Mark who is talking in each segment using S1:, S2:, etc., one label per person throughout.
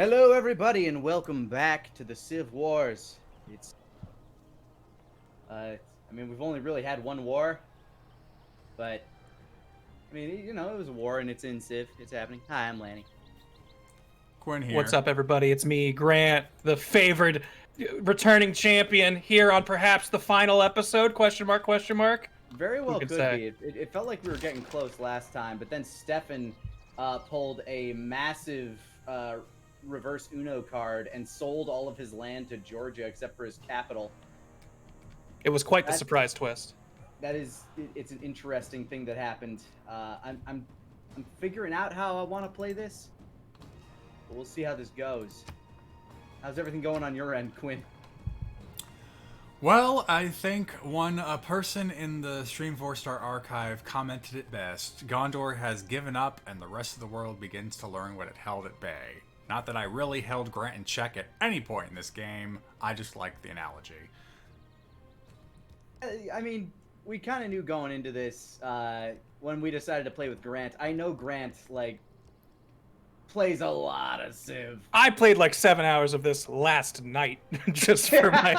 S1: Hello, everybody, and welcome back to the Civ Wars. It's, I mean, we've only really had one war, but, I mean, it was a war and it's in Civ. It's happening. Hi, I'm Lanny.
S2: Quinn here.
S3: What's up, everybody? It's me, Grant, the favored returning champion, here on perhaps the final episode, question mark, question mark.
S1: Very well
S3: could
S1: could
S3: say?
S1: be. It felt like we were getting close last time, but then Stefan pulled a massive reverse Uno card and sold all of his land to Georgia except for his capital.
S3: It was quite the surprise twist.
S1: It's an interesting thing that happened. I'm figuring out how I want to play this. But we'll see how this goes. How's everything going on your end, Quinn?
S2: Well, I think a person in the Stream 4-Star archive commented it best. Gondor has given up and the rest of the world begins to learn what it held at bay. Not that I really held Grant in check at any point in this game, I just like the analogy.
S1: I mean, we kind of knew going into this when we decided to play with Grant. I know Grant, plays a lot of Civ.
S3: I played like 7 hours of this last night, just for my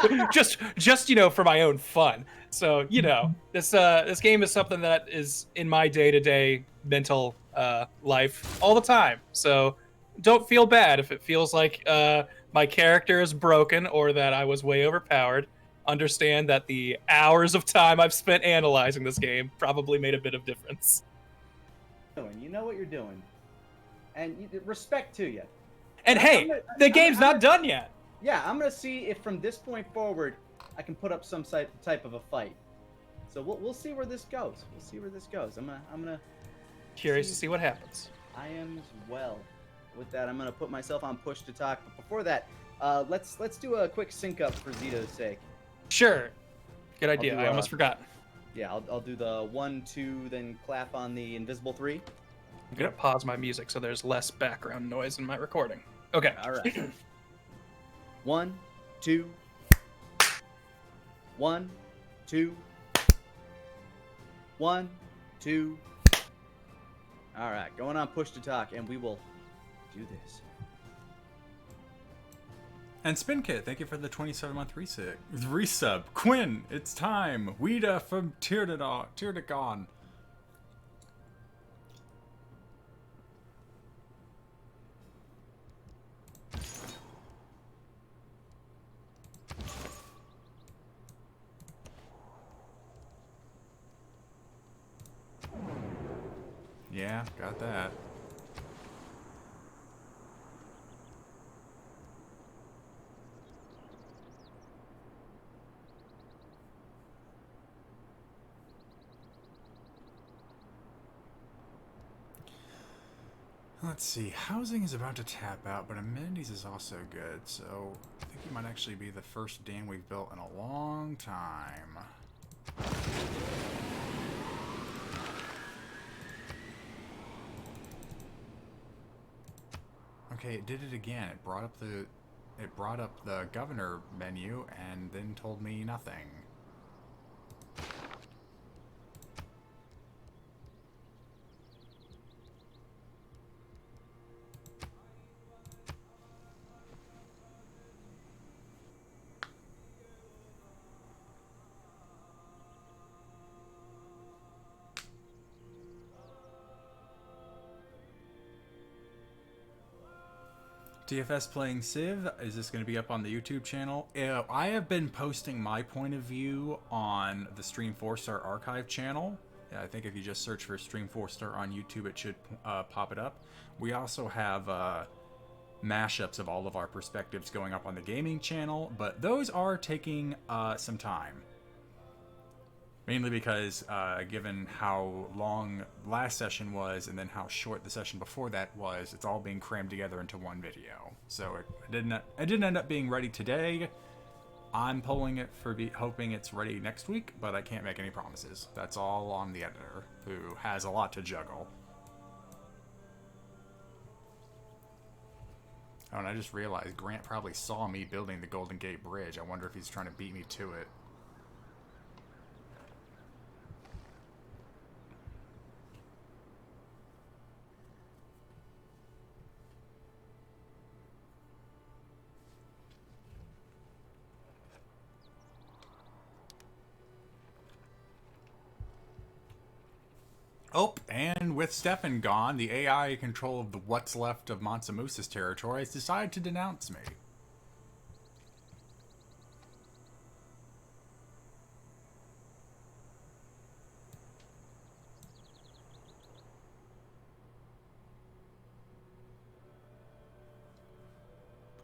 S3: for my own fun. So this game is something that is in my day-to-day mental life all the time. So don't feel bad if it feels like my character is broken or that I was way overpowered. Understand that the hours of time I've spent analyzing this game probably made a bit of difference.
S1: You know what you're doing. And respect to you.
S3: And hey, the game's not done yet.
S1: Yeah, I'm gonna see if from this point forward I can put up some type of a fight. So we'll see where this goes. We'll see where this goes. I'm gonna
S3: curious to see what happens.
S1: I am as well. With that, I'm gonna put myself on push to talk. But before that, let's do a quick sync up for Zito's sake.
S3: Sure. Good idea. I almost forgot.
S1: Yeah, I'll do the 1, 2, then clap on the invisible 3.
S3: I'm gonna pause my music so there's less background noise in my recording. Okay.
S1: All right. 1, 2. 1, 2. 1, 2. All right, going on push to talk, and we will do this.
S2: And Spinkit, thank you for the 27-month resub. Quinn, it's time. Weeda from Tirdagon. Yeah, got that. Let's see, housing is about to tap out, but amenities is also good, so I think you might actually be the first dam we've built in a long time. Okay, it did it again. It brought up the governor menu and then told me nothing. TFS playing Civ, is this going to be up on the YouTube channel? I have been posting my point of view on the Stream 4-Star archive channel. I think if you just search for Stream 4-Star on YouTube, it should pop it up. We also have mashups of all of our perspectives going up on the gaming channel, but those are taking some time. Mainly because, given how long last session was and then how short the session before that was, it's all being crammed together into one video. So it didn't end up being ready today. I'm pulling it for hoping it's ready next week, but I can't make any promises. That's all on the editor, who has a lot to juggle. Oh, and I just realized Grant probably saw me building the Golden Gate Bridge. I wonder if he's trying to beat me to it. Oh, and with Stefan gone, the AI in control of the what's left of Mansamusa's territory has decided to denounce me.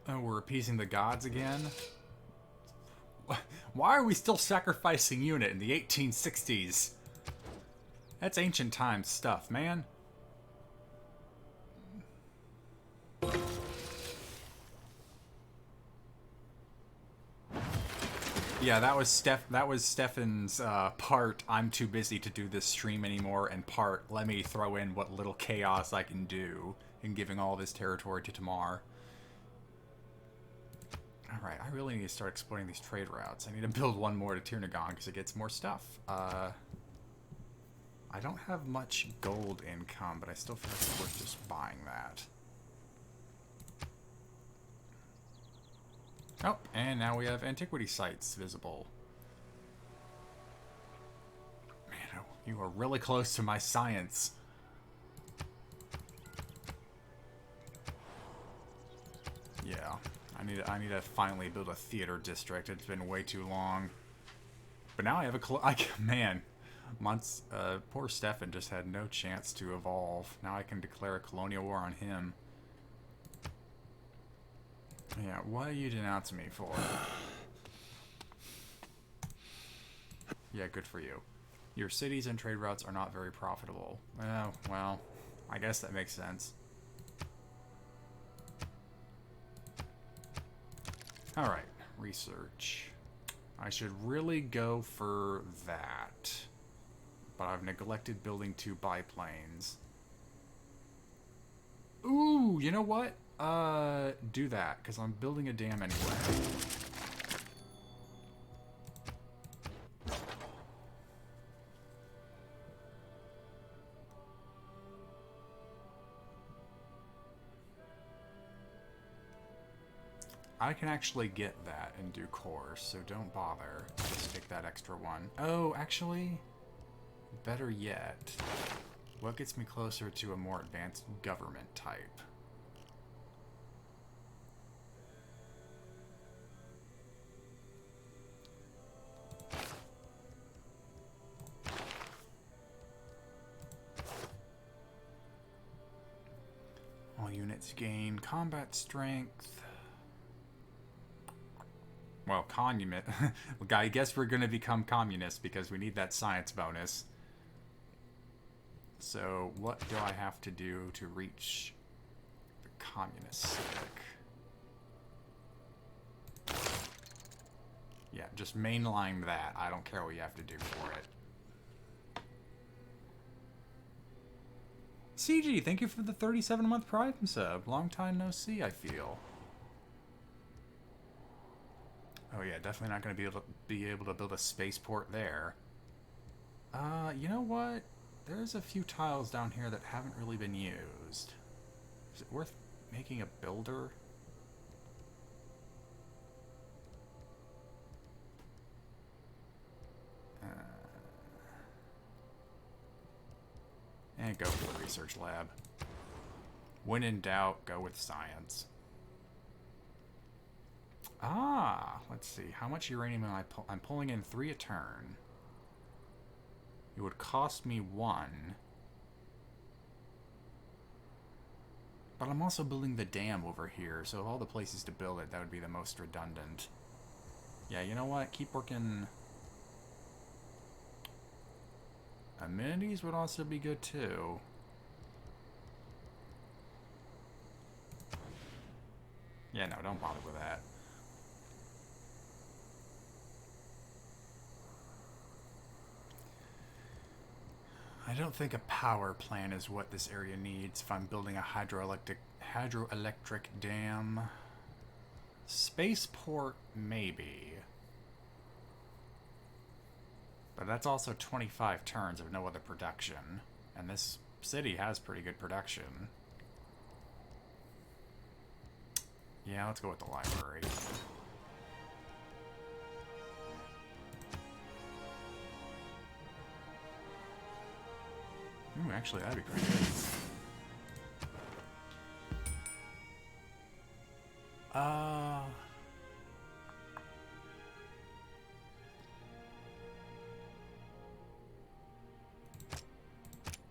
S2: Oh, we're appeasing the gods again? Why are we still sacrificing unit in the 1860s? That's ancient times stuff, man. Yeah, that was Stefan's part. I'm too busy to do this stream anymore, and part let me throw in what little chaos I can do in giving all this territory to Tamar. Alright, I really need to start exploring these trade routes. I need to build one more to Tirnagon because it gets more stuff. I don't have much gold income, but I still feel like it's worth just buying that. Oh, and now we have antiquity sites visible. Man, oh, you are really close to my science. Yeah. I need to finally build a theater district. It's been way too long. But now I have a man, poor Stefan just had no chance to evolve. Now I can declare a colonial war on him. Yeah, what are you denouncing me for? Yeah, good for you. Your cities and trade routes are not very profitable. Oh, well, I guess that makes sense. Alright, research. I should really go for that. But I've neglected building 2 biplanes. Ooh, you know what? Do that, because I'm building a dam anyway. I can actually get that in due course, so don't bother. Just take that extra one. Oh, actually, better yet, what gets me closer to a more advanced government type? All units gain combat strength. Well, I guess we're going to become communists because we need that science bonus. So, what do I have to do to reach the communist civic? Yeah, just mainline that. I don't care what you have to do for it. CG, thank you for the 37-month Prime sub. Long time no see, I feel. Oh yeah, definitely not going to be able to build a spaceport there. You know what? There's a few tiles down here that haven't really been used. Is it worth making a builder? And go for the research lab. When in doubt, go with science. Ah, let's see. How much uranium am I I'm pulling in 3 a turn. It would cost me 1. But I'm also building the dam over here, so of all the places to build it, that would be the most redundant. Yeah, you know what? Keep working. Amenities would also be good too. Yeah, no, don't bother with that. I don't think a power plant is what this area needs if I'm building a hydroelectric dam. Spaceport, maybe. But that's also 25 turns of no other production. And this city has pretty good production. Yeah, let's go with the library. Ooh, actually, that'd be pretty good.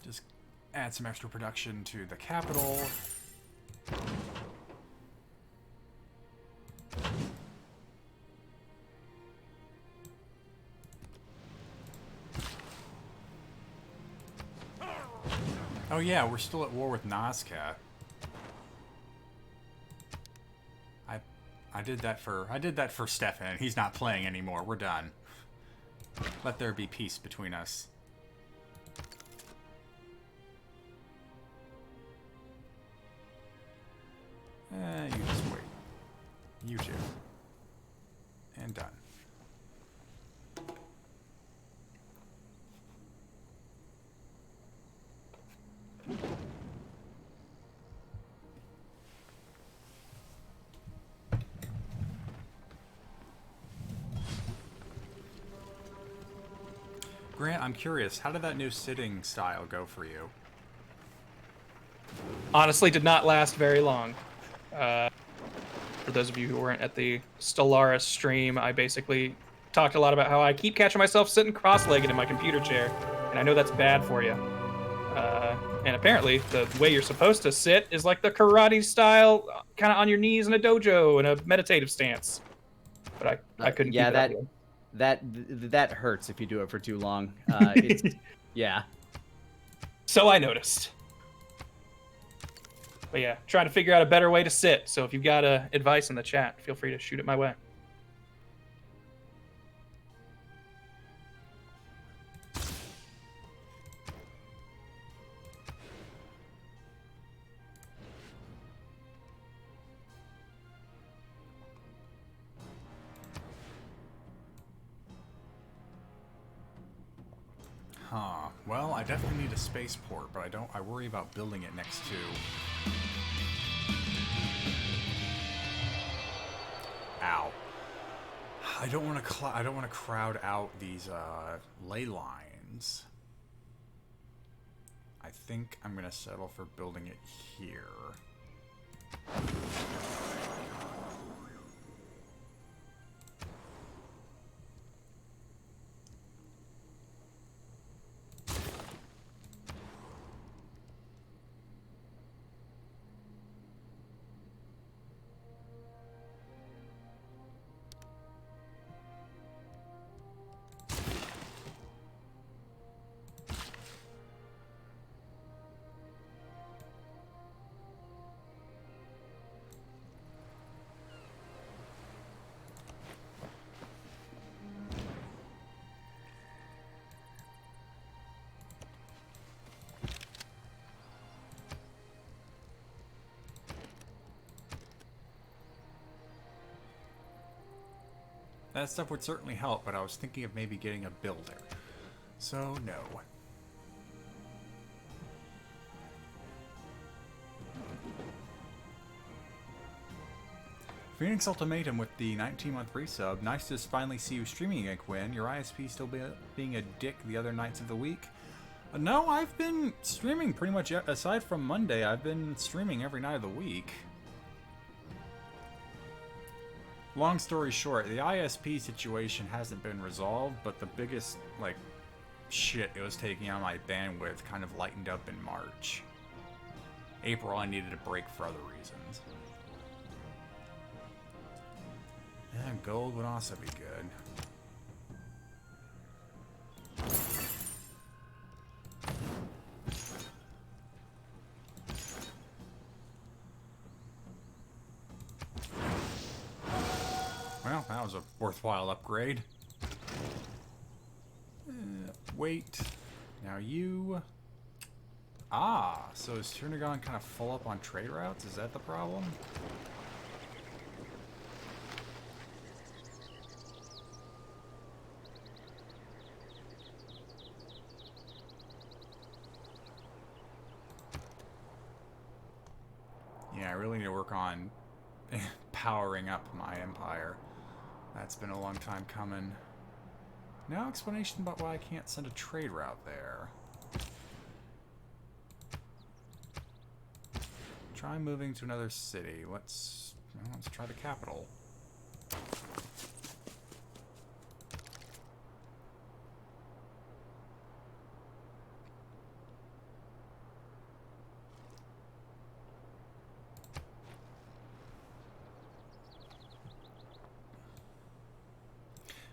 S2: Just add some extra production to the capital. Oh yeah, we're still at war with Nazca. I did that for Stefan. He's not playing anymore. We're done. Let there be peace between us. You just wait. You too. And done. Grant, I'm curious, how did that new sitting style go for you?
S3: Honestly, did not last very long. For those of you who weren't at the Stellaris stream, I basically talked a lot about how I keep catching myself sitting cross-legged in my computer chair, and I know that's bad for you. And apparently, the way you're supposed to sit is like the karate style, kind of on your knees in a dojo in a meditative stance. But I couldn't keep it up.
S1: That hurts if you do it for too long. Yeah.
S3: So I noticed. But yeah, trying to figure out a better way to sit. So if you've got advice in the chat, feel free to shoot it my way.
S2: Huh. Well, I definitely need a spaceport, but I worry about building it next to... Ow. I don't want to crowd out these ley lines. I think I'm going to settle for building it here. That stuff would certainly help, but I was thinking of maybe getting a builder. So, no. Phoenix Ultimatum with the 19-month resub. Nice to finally see you streaming again, Quinn. Your ISP still being a dick the other nights of the week? No, I've been streaming pretty much, aside from Monday, I've been streaming every night of the week. Long story short, the ISP situation hasn't been resolved, but the biggest, shit it was taking on my bandwidth kind of lightened up in March. April, I needed a break for other reasons. And gold would also be good. Well, that was a worthwhile upgrade. Wait. Now you... Ah, so is Turnagon kind of full up on trade routes? Is that the problem? Yeah, I really need to work on powering up my empire. That's been a long time coming. No explanation about why I can't send a trade route there. Try moving to another city. Let's try the capital.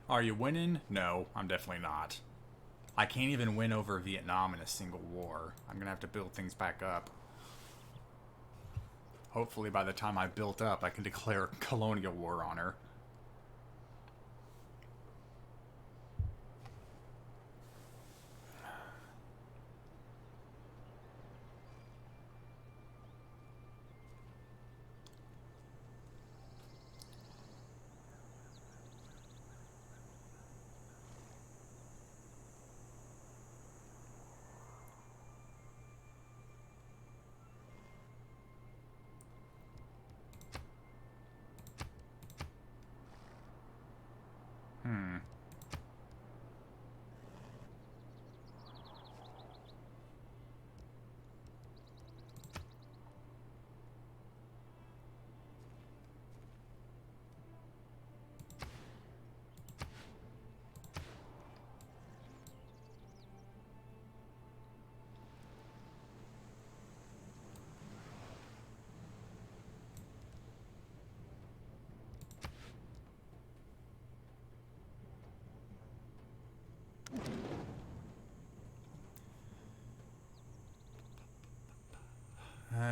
S2: Are you winning? No, I'm definitely not. I can't even win over Vietnam in a single war. I'm gonna have to build things back up. Hopefully by the time I built up, I can declare colonial war on her.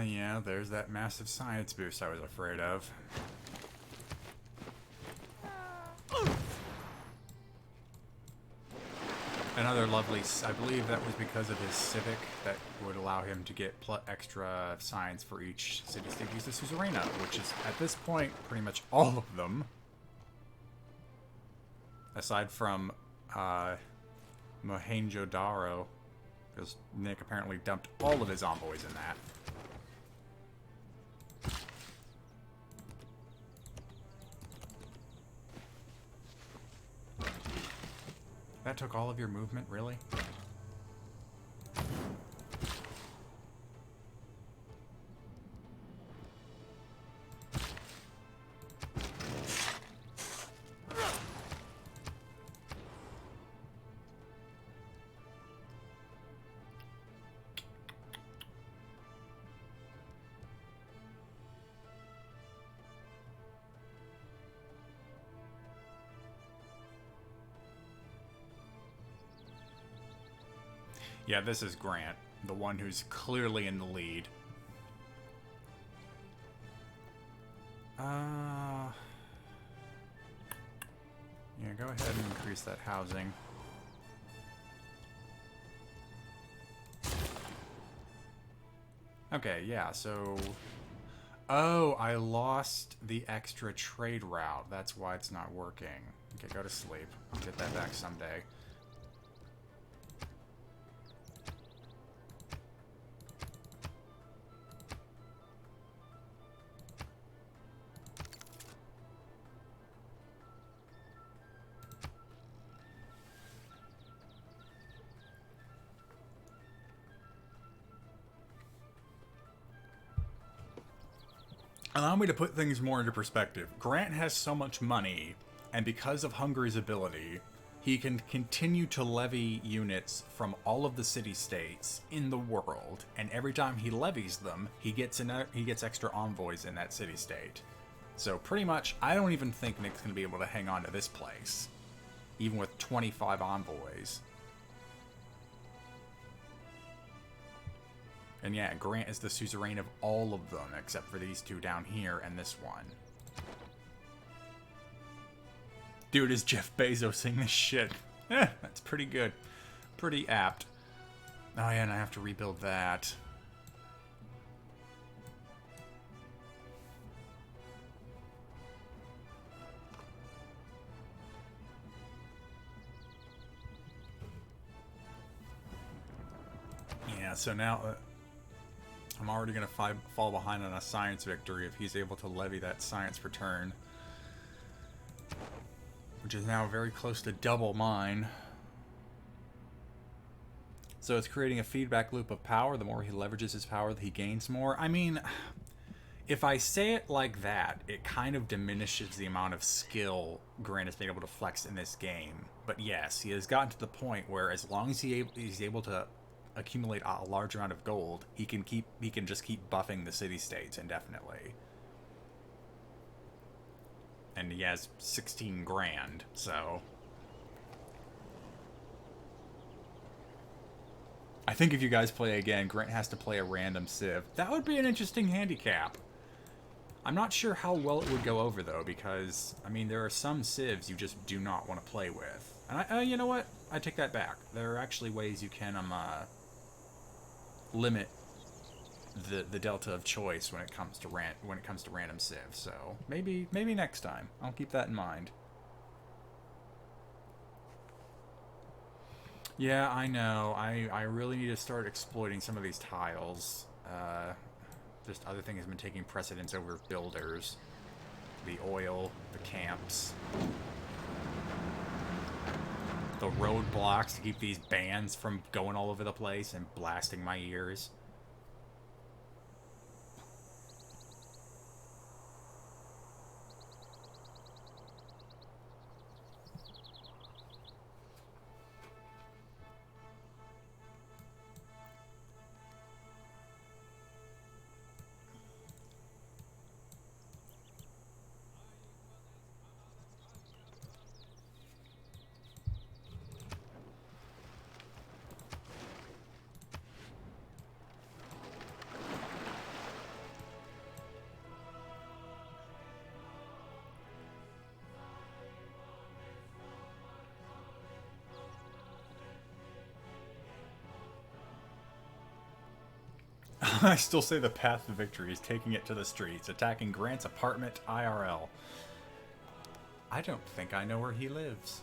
S2: Yeah, there's that massive science boost I was afraid of. Another lovely, I believe that was because of his civic that would allow him to get extra science for each city-state use the suzeraina, which is, at this point, pretty much all of them. Aside from, Mohenjo-Daro, because Nick apparently dumped all of his envoys in that. That took all of your movement, really? Yeah, this is Grant, the one who's clearly in the lead. Yeah, go ahead and increase that housing. Okay, yeah, so... Oh, I lost the extra trade route. That's why it's not working. Okay, go to sleep. I'll get that back someday. Allow me to put things more into perspective. Grant has so much money, and because of Hungary's ability, he can continue to levy units from all of the city-states in the world, and every time he levies them, he gets extra envoys in that city-state. So pretty much, I don't even think Nick's going to be able to hang on to this place, even with 25 envoys. And yeah, Grant is the suzerain of all of them, except for these two down here and this one. Dude, is Jeff Bezos saying this shit? That's pretty good. Pretty apt. Oh yeah, and I have to rebuild that. Yeah, so now... I'm already going to fall behind on a science victory if he's able to levy that science return. Which is now very close to double mine. So it's creating a feedback loop of power. The more he leverages his power, he gains more. I mean, If I say it like that, it kind of diminishes the amount of skill Grant has been able to flex in this game. But yes, he has gotten to the point where as long as he's able to accumulate a large amount of gold, he can just keep buffing the city states indefinitely. And he has 16 grand, so I think if you guys play again, Grant has to play a random civ. That would be an interesting handicap. I'm not sure how well it would go over, though, because, I mean, there are some civs you just do not want to play with. And you know what? I take that back. There are actually ways you can limit the delta of choice when it comes to random civs. So maybe next time. I'll keep that in mind. Yeah, I know. I really need to start exploiting some of these tiles. Just other thing has been taking precedence over builders. The oil, the camps, the roadblocks to keep these bands from going all over the place and blasting my ears. I still say the path to victory is taking it to the streets, attacking Grant's apartment IRL. I don't think I know where he lives.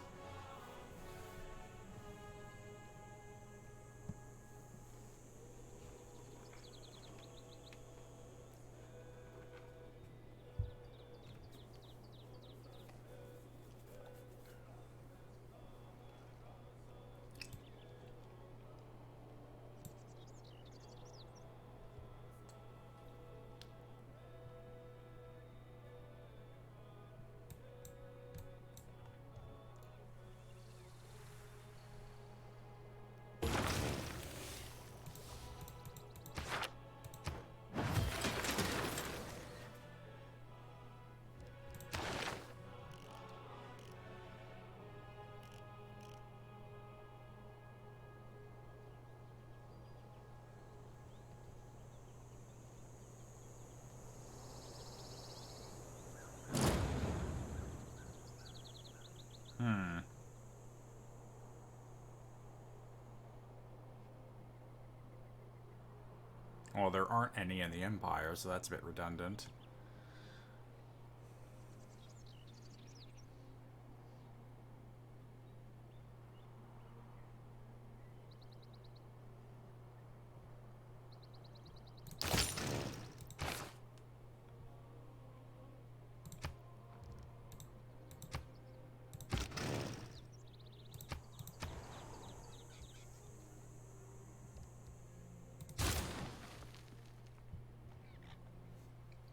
S2: Well, there aren't any in the Empire, so that's a bit redundant.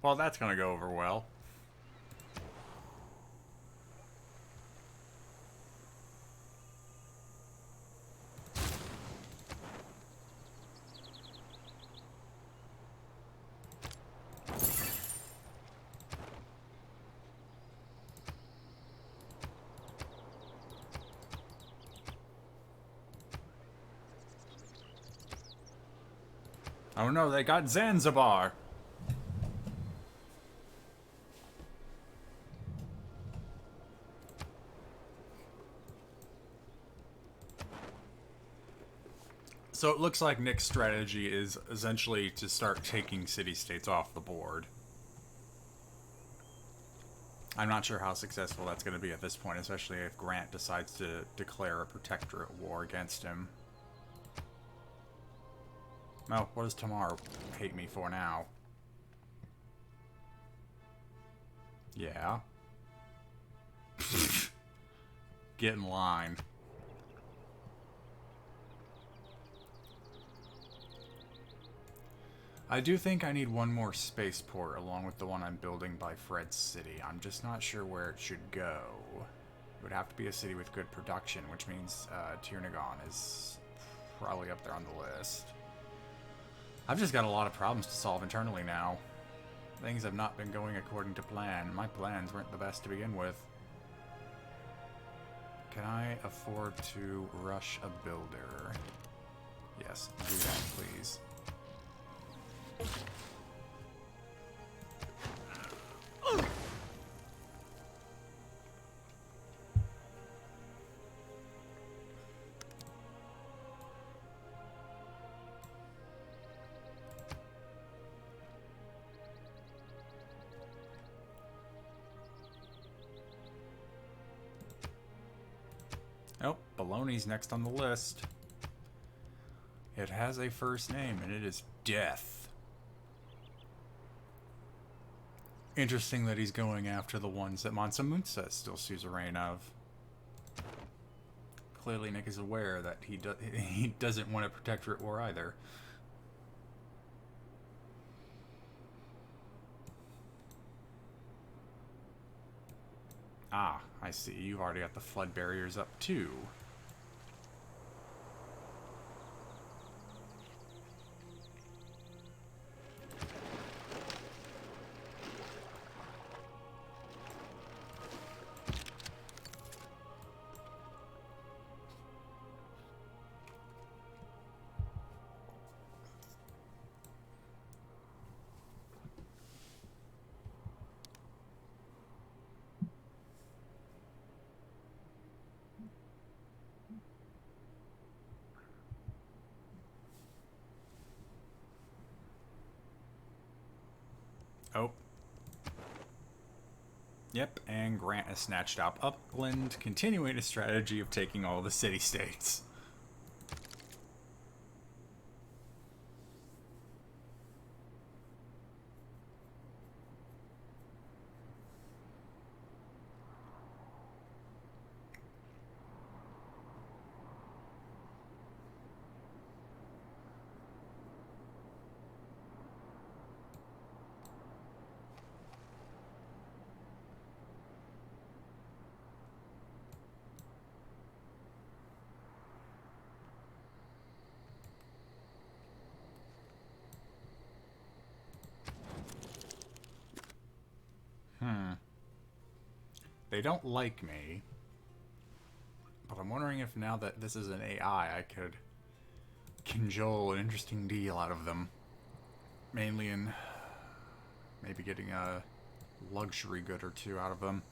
S2: Well, that's gonna go over well. Oh no, they got Zanzibar! So it looks like Nick's strategy is essentially to start taking city-states off the board. I'm not sure how successful that's going to be at this point, especially if Grant decides to declare a protectorate war against him. Oh, what does Tamar hate me for now? Yeah. Get in line. I do think I need one more spaceport along with the one I'm building by Fred City. I'm just not sure where it should go. It would have to be a city with good production, which means Tirnagon is probably up there on the list. I've just got a lot of problems to solve internally now. Things have not been going according to plan. My plans weren't the best to begin with. Can I afford to rush a builder? Yes, do that, please. Oh, Baloney's next on the list. It has a first name, and it is Death. Interesting that he's going after the ones that Mansa Musa still sees a reign of. Clearly Nick is aware that he doesn't want a protectorate war either. Ah, I see. You've already got the flood barriers up too. Oh. Yep, and Grant is snatched up Upland, continuing a strategy of taking all the city-states. They don't like me, but I'm wondering if now that this is an AI, I could cajole an interesting deal out of them. Mainly in maybe getting a luxury good or two out of them.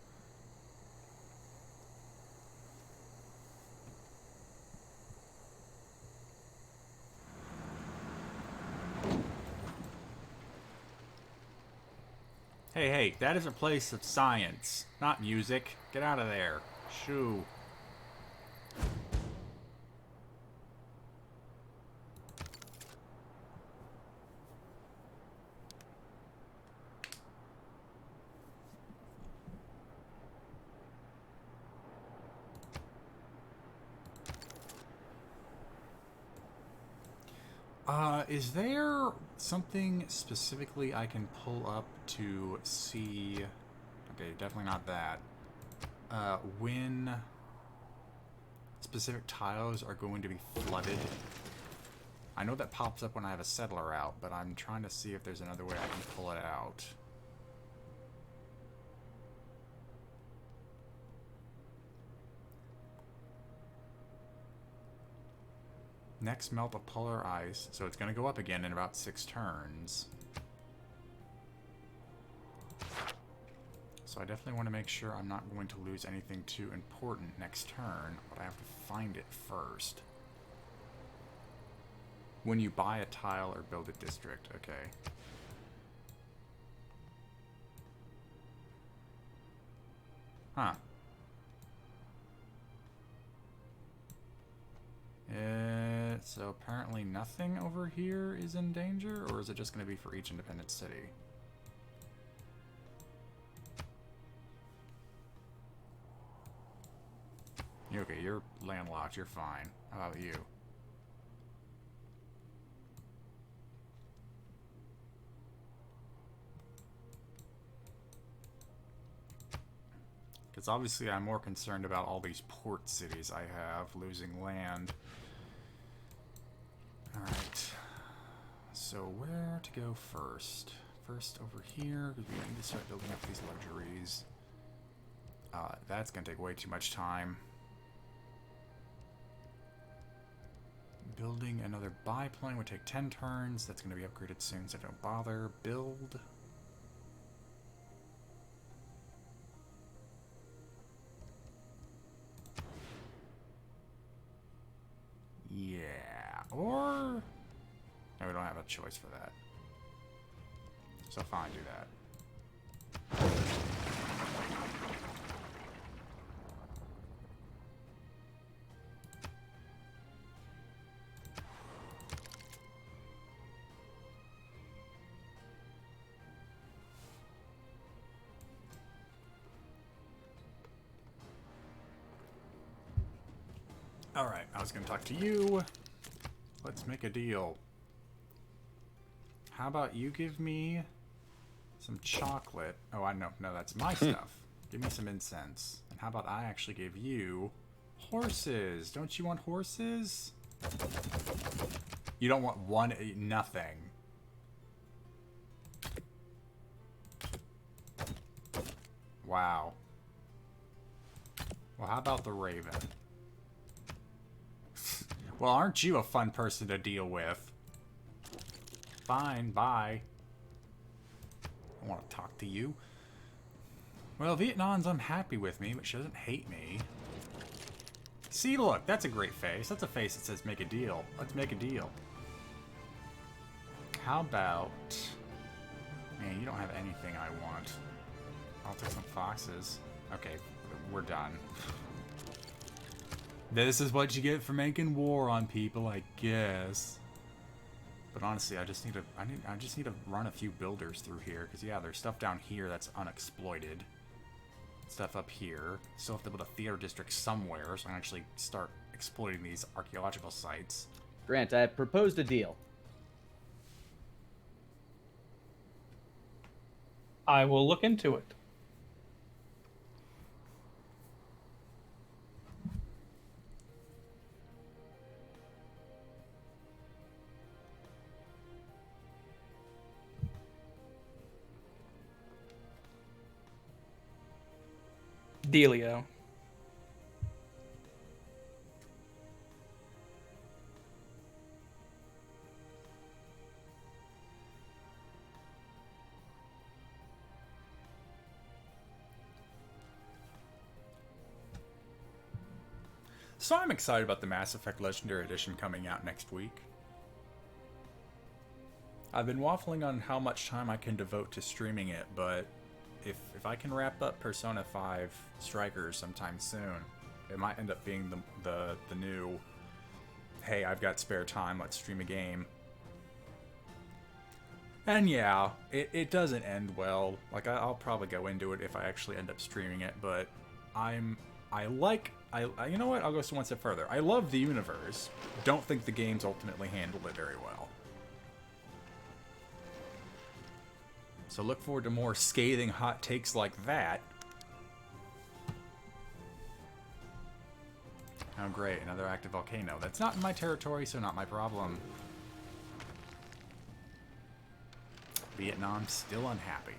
S2: Hey, hey, that is a place of science, not music. Get out of there. Shoo. Is there something specifically I can pull up to see... Okay, definitely not that. When specific tiles are going to be flooded. I know that pops up when I have a settler out, but I'm trying to see if there's another way I can pull it out. Next melt of polar ice, so it's going to go up again in about 6 turns. So I definitely want to make sure I'm not going to lose anything too important next turn, but I have to find it first. When you buy a tile or build a district, okay. Huh. So apparently nothing over here is in danger, or is it just going to be for each independent city? Okay, you're landlocked, you're fine. How about you? Because obviously I'm more concerned about all these port cities I have losing land. Alright. So where to go first? First over here, because we need to start building up these luxuries. That's going to take way too much time. Building another biplane would take 10 turns. That's going to be upgraded soon, so don't bother. Build. Yeah. Or... no, we don't have a choice for that. So fine, do that. Alright, I was going to talk to you. Let's make a deal. How about you give me some chocolate? Oh, I know. No, that's my stuff. Give me some incense. And how about I actually give you horses? Don't you want horses? You don't want one, nothing. Wow. Well, how about the raven? Well, aren't you a fun person to deal with? Fine, bye. I want to talk to you. Well, Vietnam's unhappy with me, but she doesn't hate me. See, look, that's a great face. That's a face that says make a deal. Let's make a deal. How about... man, you don't have anything I want. I'll take some foxes. Okay, we're done. This is what you get for making war on people, I guess. But honestly, I just need to run a few builders through here, because yeah, there's stuff down here that's unexploited. Stuff up here. Still have to build a theater district somewhere, so I can actually start exploiting these archaeological sites.
S1: Grant, I have proposed a deal.
S3: I will look into it. Dealio.
S2: So I'm excited about the Mass Effect Legendary Edition coming out next week. I've been waffling on how much time I can devote to streaming it, but if I can wrap up Persona 5 Strikers sometime soon, it might end up being the new, hey, I've got spare time, let's stream a game. And yeah, it doesn't end well. Like, I'll probably go into it if I actually end up streaming it, but you know what? I'll go one step further. I love the universe. Don't think the games ultimately handled it very well. So look forward to more scathing hot takes like that. Oh great, another active volcano. That's not in my territory, so not my problem. Vietnam still unhappy.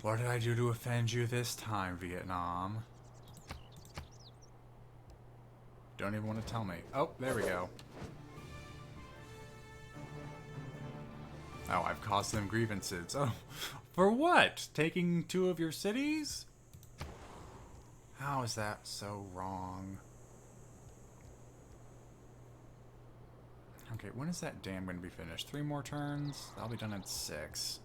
S2: What did I do to offend you this time, Vietnam? Don't even want to tell me. Oh, there we go. Oh, I've caused them grievances. Oh, for what? Taking 2 of your cities? How is that so wrong? Okay, when is that dam going to be finished? 3 more turns? That'll be done in 6.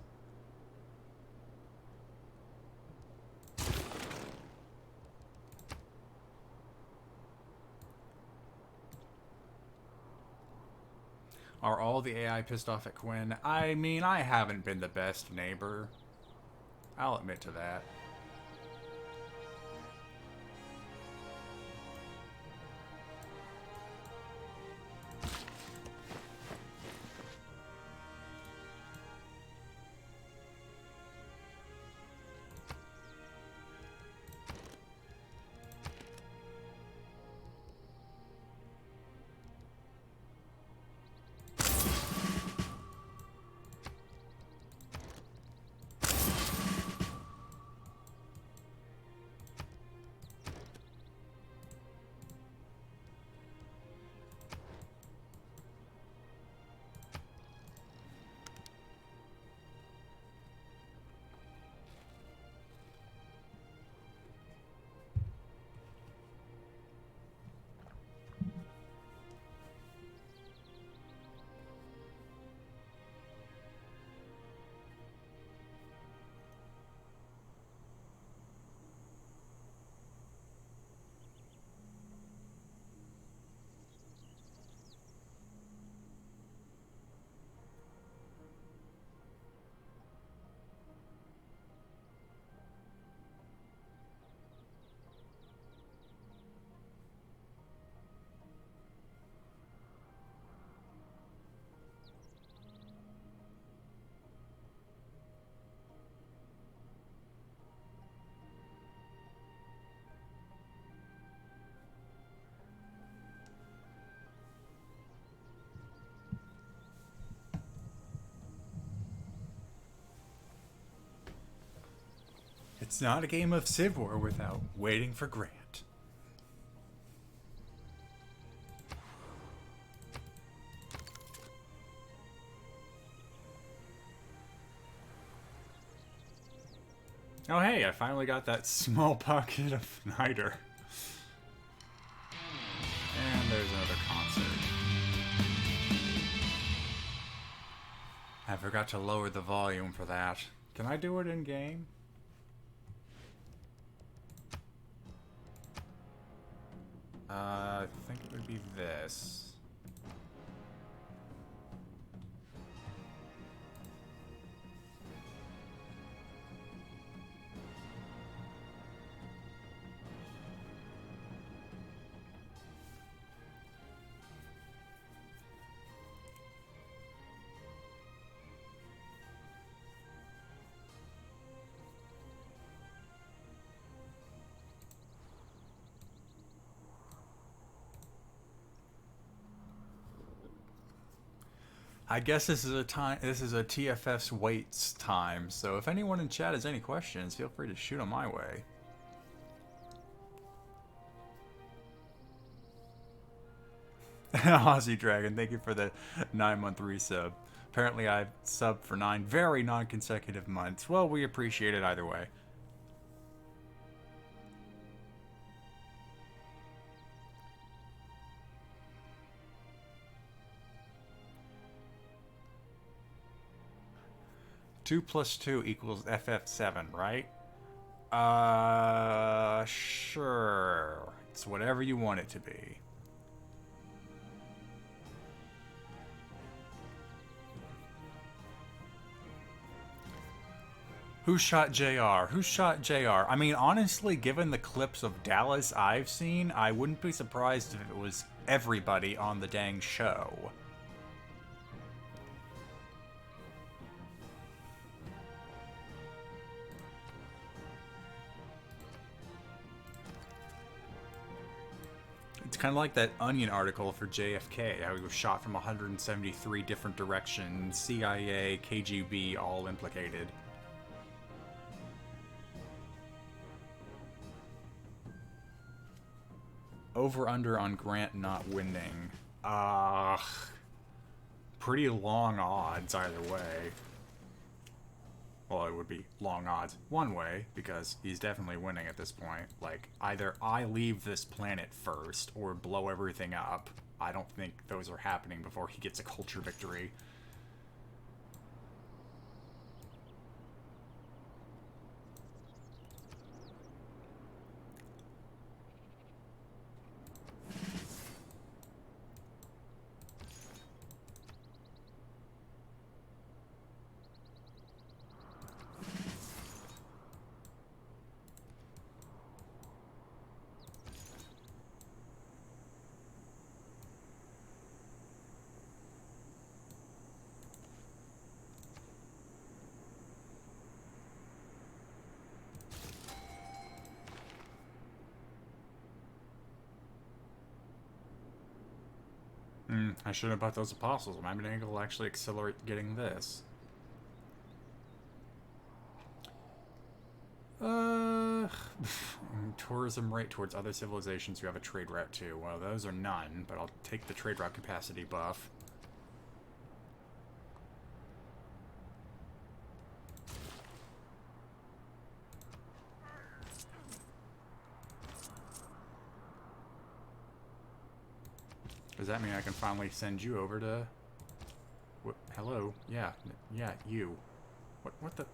S2: Are all the AI pissed off at Quinn? I mean, I haven't been the best neighbor. I'll admit to that. It's not a game of Civ War without waiting for Grant. Oh hey, I finally got that small pocket of Niter. And there's another concert. I forgot to lower the volume for that. Can I do it in game? I think it would be this. I guess this is a TFS waits time, so if anyone in chat has any questions, feel free to shoot them my way. Aussie Dragon, thank you for the 9-month resub. Apparently I've subbed for 9 very non-consecutive months. Well, we appreciate it either way. Two plus 2 equals FF7, right? Sure. It's whatever you want it to be. Who shot JR? Who shot JR? I mean, honestly, given the clips of Dallas I've seen, I wouldn't be surprised if it was everybody on the dang show. It's kind of like that Onion article for JFK, how he was shot from 173 different directions, CIA, KGB, all implicated. Over-under on Grant not winning. Pretty long odds either way. Well, it would be long odds one way, because he's definitely winning at this point. Like, either I leave this planet first, or blow everything up. I don't think those are happening before he gets a culture victory. I should have bought those apostles. My angle will actually accelerate getting this. Tourism rate towards other civilizations you have a trade route to. Well, those are none, but I'll take the trade route capacity buff. Does that mean I can finally send you over to... What? Hello? Yeah, you. What the...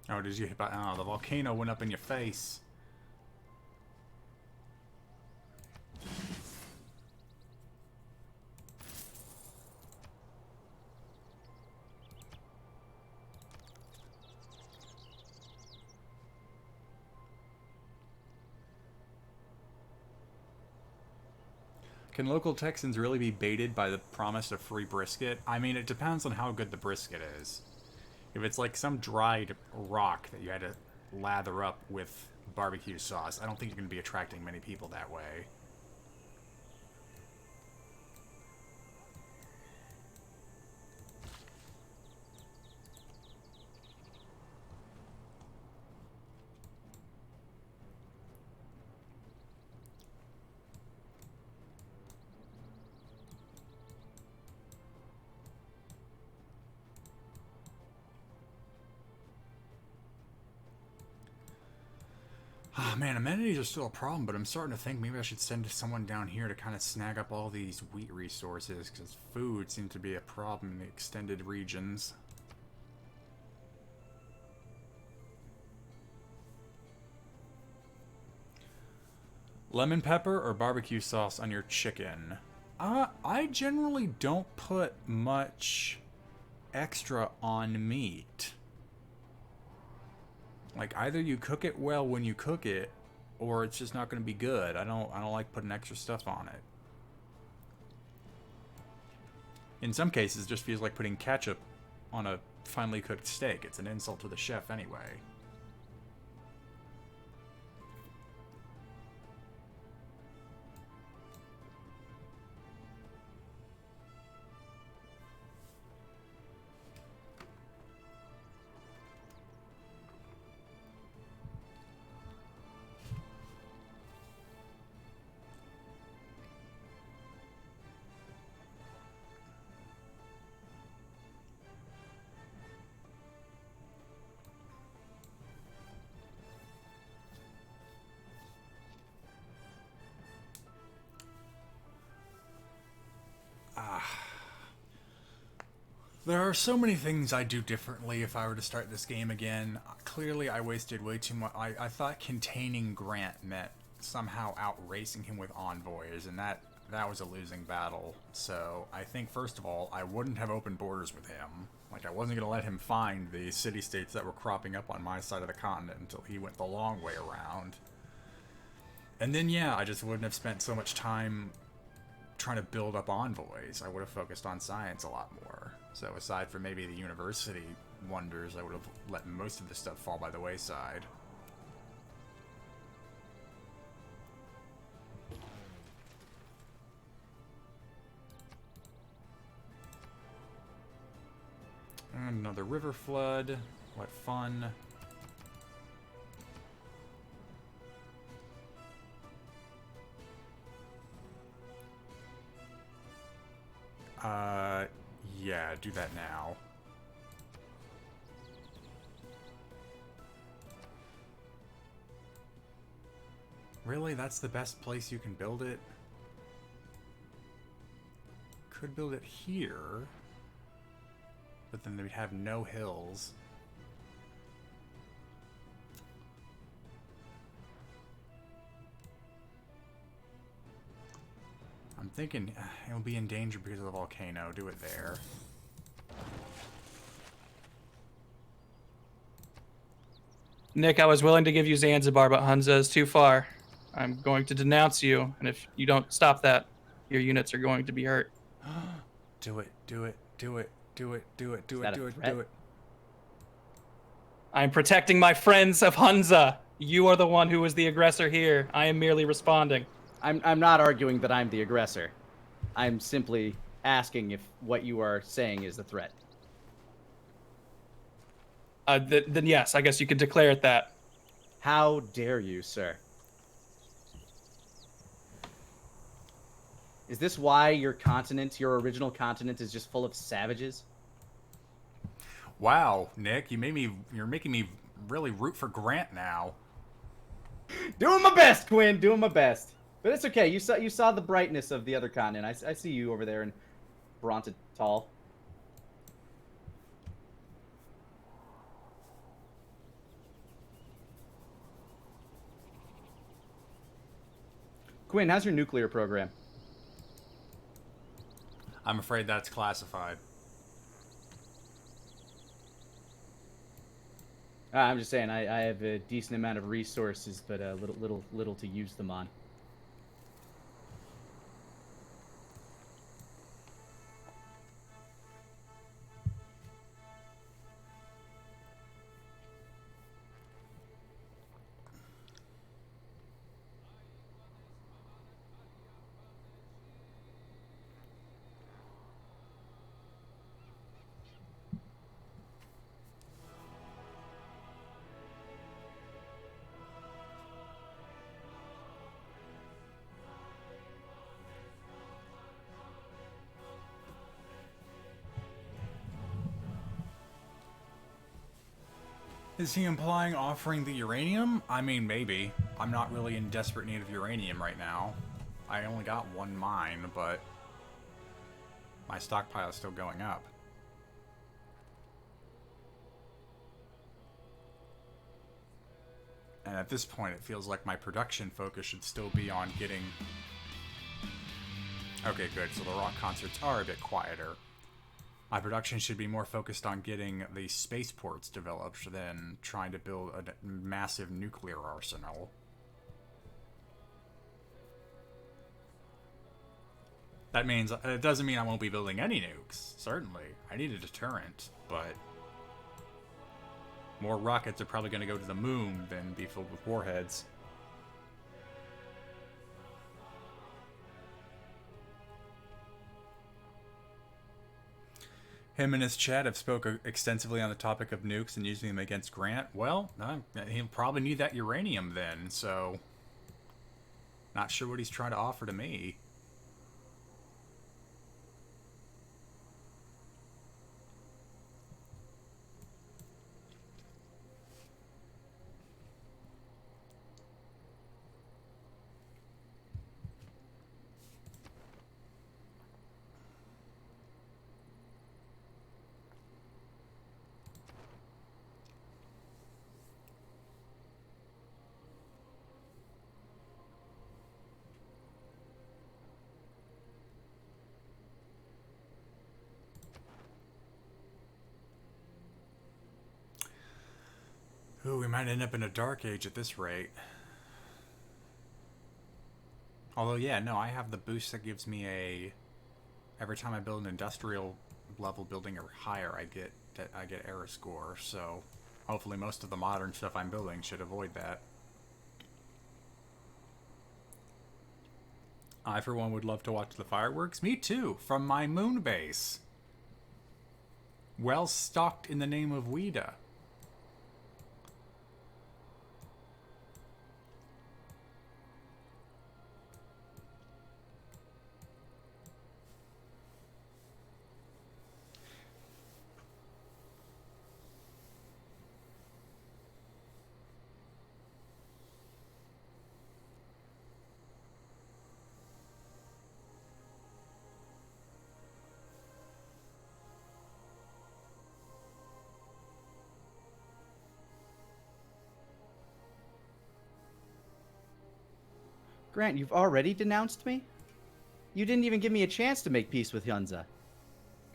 S2: Oh, did you hit by... Oh, the volcano went up in your face. Can local Texans really be baited by the promise of free brisket? I mean, it depends on how good the brisket is. If it's like some dried rock that you had to lather up with barbecue sauce, I don't think you're going to be attracting many people that way. Oh man, amenities are still a problem, but I'm starting to think maybe I should send someone down here to kind of snag up all these wheat resources, because food seems to be a problem in the extended regions. Lemon pepper or barbecue sauce on your chicken? I generally don't put much extra on meat. Like, either you cook it well when you cook it, or it's just not going to be good. I don't like putting extra stuff on it. In some cases, it just feels like putting ketchup on a finely cooked steak. It's an insult to the chef anyway. There are so many things I'd do differently if I were to start this game again. Clearly, I wasted way too much. I thought containing Grant meant somehow outracing him with envoys, and that was a losing battle. So I think, first of all, I wouldn't have opened borders with him. Like, I wasn't going to let him find the city-states that were cropping up on my side of the continent until he went the long way around. And then, yeah, I just wouldn't have spent so much time trying to build up envoys. I would have focused on science a lot more. So aside from maybe the university wonders, I would have let most of this stuff fall by the wayside. And another river flood. What fun. Yeah, do that now. Really? That's the best place you can build it? Could build it here, but then we'd have no hills. I'm thinking it'll be in danger because of the volcano. Do it there.
S3: Nick, I was willing to give you Zanzibar, but Hunza is too far. I'm going to denounce you, and if you don't stop that, your units are going to be hurt.
S2: Do it. Do it. Do it. Do it. Do it. Do
S1: Is
S2: it.
S1: that a
S2: Do it.
S1: threat?
S2: Do it.
S3: I'm protecting my friends of Hunza. You are the one who was the aggressor here. I am merely responding.
S1: I'm not arguing that I'm the aggressor. I'm simply asking if what you are saying is a threat.
S3: Then yes, I guess you could declare it that.
S1: How dare you, sir? Is this why your continent, your original continent, is just full of savages?
S2: Wow, Nick, you're making me really root for Grant now.
S1: Doing my best, Quinn. Doing my best. But it's okay. You saw the brightness of the other continent. I see you over there in Brontatal. Quinn, how's your nuclear program?
S2: I'm afraid that's classified.
S1: I'm just saying I have a decent amount of resources, but little to use them on.
S2: Is he implying offering the uranium? I mean, maybe. I'm not really in desperate need of uranium right now. I only got one mine, but my stockpile is still going up. And at this point, it feels like my production focus should still be on getting... Okay, good. So the rock concerts are a bit quieter. My production should be more focused on getting the spaceports developed than trying to build a massive nuclear arsenal. That means it doesn't mean I won't be building any nukes. Certainly, I need a deterrent, but more rockets are probably going to go to the moon than be filled with warheads. Him and his chat have spoken extensively on the topic of nukes and using them against Grant. Well, he'll probably need that uranium then, so not sure what he's trying to offer to me. Ooh, we might end up in a dark age at this rate. Although, yeah, no, I have the boost that gives me a... Every time I build an industrial level building or higher, I get error score, so hopefully most of the modern stuff I'm building should avoid that. I, for one, would love to watch the fireworks. Me too, from my moon base. Well stocked in the name of Ouida.
S1: Grant, you've already denounced me? You didn't even give me a chance to make peace with Hunza.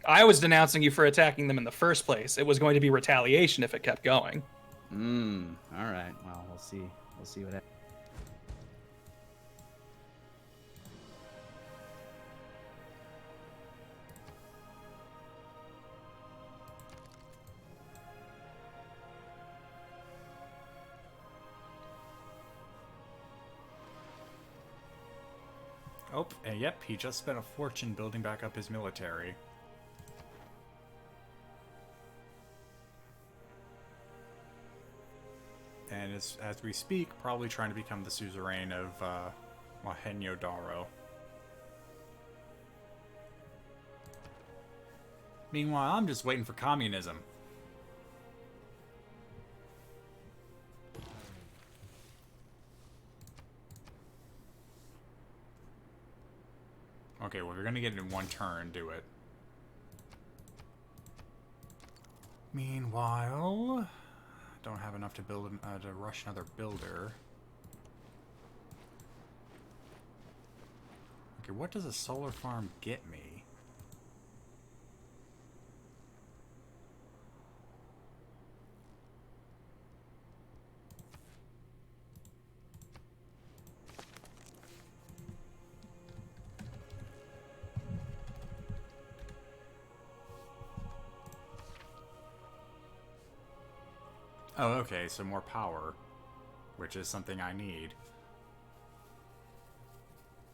S3: I was denouncing you for attacking them in the first place. It was going to be retaliation if it kept going.
S1: All right. Well, we'll see. We'll see what happens.
S2: Oh, and yep, he just spent a fortune building back up his military. And as we speak, probably trying to become the suzerain of Mohenjo Daro. Meanwhile, I'm just waiting for communism. Okay, well, we're gonna get it in one turn, do it. Meanwhile, don't have enough to build to rush another builder. Okay, what does a solar farm get me? Oh, okay, so more power, which is something I need.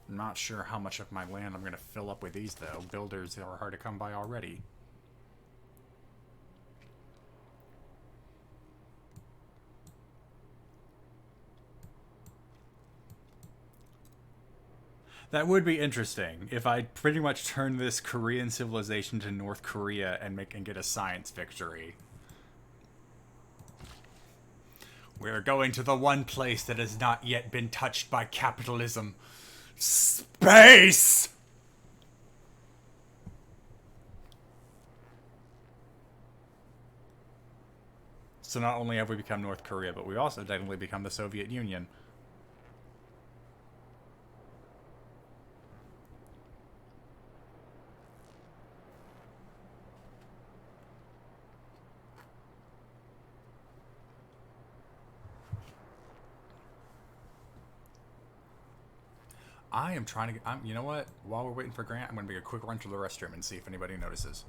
S2: I'm not sure how much of my land I'm going to fill up with these, though. Builders are hard to come by already. That would be interesting if I pretty much turn this Korean civilization to North Korea and get a science victory. We're going to the one place that has not yet been touched by capitalism. Space! So not only have we become North Korea, but we also technically become the Soviet Union. I am trying to get... you know what? While we're waiting for Grant, I'm going to make a quick run to the restroom and see if anybody notices.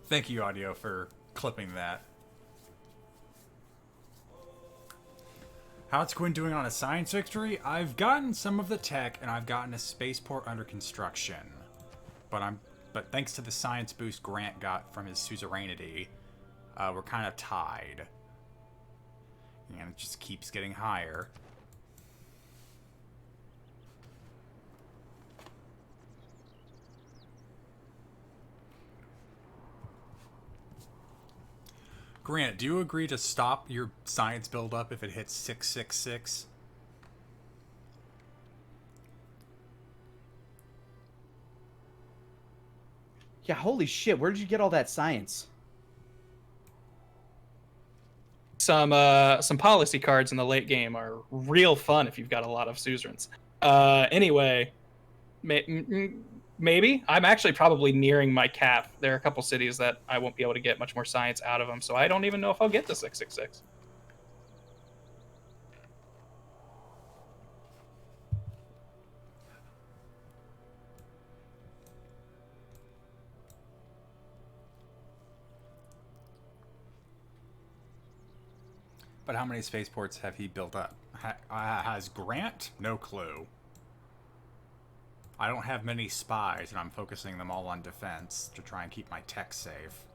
S2: Thank you, Audio, for clipping that. How's Quinn doing on a science victory? I've gotten some of the tech, and I've gotten a spaceport under construction. But thanks to the science boost Grant got from his suzerainty, we're kind of tied. And it just keeps getting higher. Grant, do you agree to stop your science buildup if it hits 666?
S1: Yeah, holy shit, where did you get all that science?
S3: Some policy cards in the late game are real fun if you've got a lot of suzerains. Anyway, Maybe. I'm actually probably nearing my cap. There are a couple cities that I won't be able to get much more science out of them, so I don't even know if I'll get to 666.
S2: But how many spaceports have he built up? Has Grant? No clue. I don't have many spies, and I'm focusing them all on defense to try and keep my tech safe.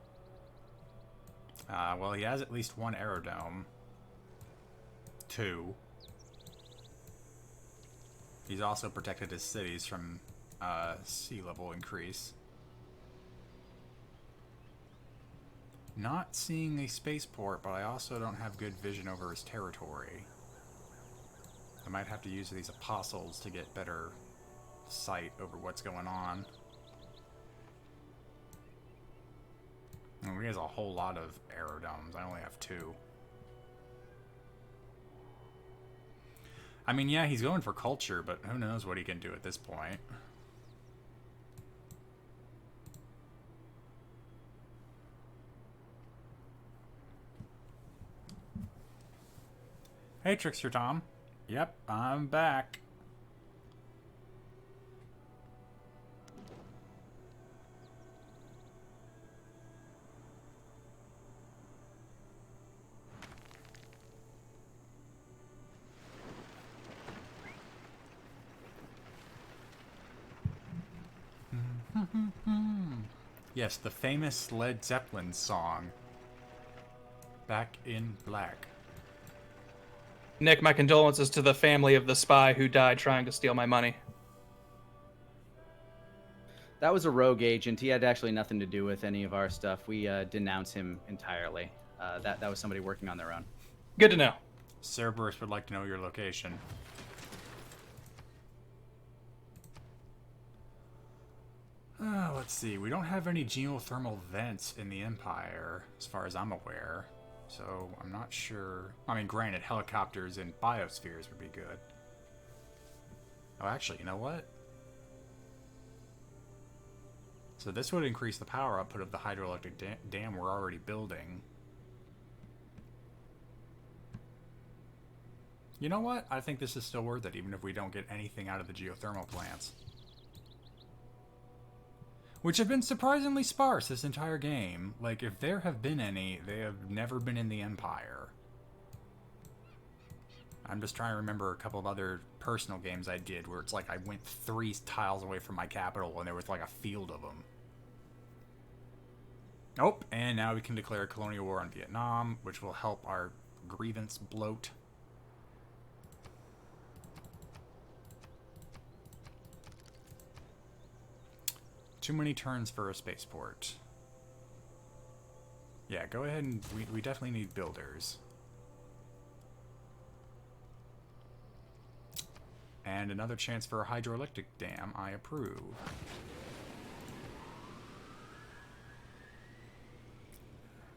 S2: Well, he has at least one aerodome. 2. He's also protected his cities from sea level increase. Not seeing a spaceport, but I also don't have good vision over his territory. I might have to use these apostles to get better sight over what's going on. And he has a whole lot of aerodomes. I only have 2. I mean, yeah, he's going for culture, but who knows what he can do at this point. Hey, Trickster Tom. Yep, I'm back. Yes, the famous Led Zeppelin song. Back in Black.
S3: Nick, my condolences to the family of the spy who died trying to steal my money.
S1: That was a rogue agent. He had actually nothing to do with any of our stuff. We denounce him entirely. That was somebody working on their own.
S3: Good to know.
S2: Cerberus would like to know your location. Let's see. We don't have any geothermal vents in the Empire, as far as I'm aware. So, I'm not sure. I mean, granted, helicopters and biospheres would be good. Oh, actually, you know what? So this would increase the power output of the hydroelectric dam we're already building. You know what? I think this is still worth it, even if we don't get anything out of the geothermal plants. Which have been surprisingly sparse this entire game. Like, if there have been any, they have never been in the Empire. I'm just trying to remember a couple of other personal games I did where it's like I went 3 tiles away from my capital and there was like a field of them. Oh, and now we can declare a colonial war on Vietnam, which will help our grievance bloat. Too many turns for a spaceport. Yeah, go ahead and we definitely need builders. And another chance for a hydroelectric dam, I approve.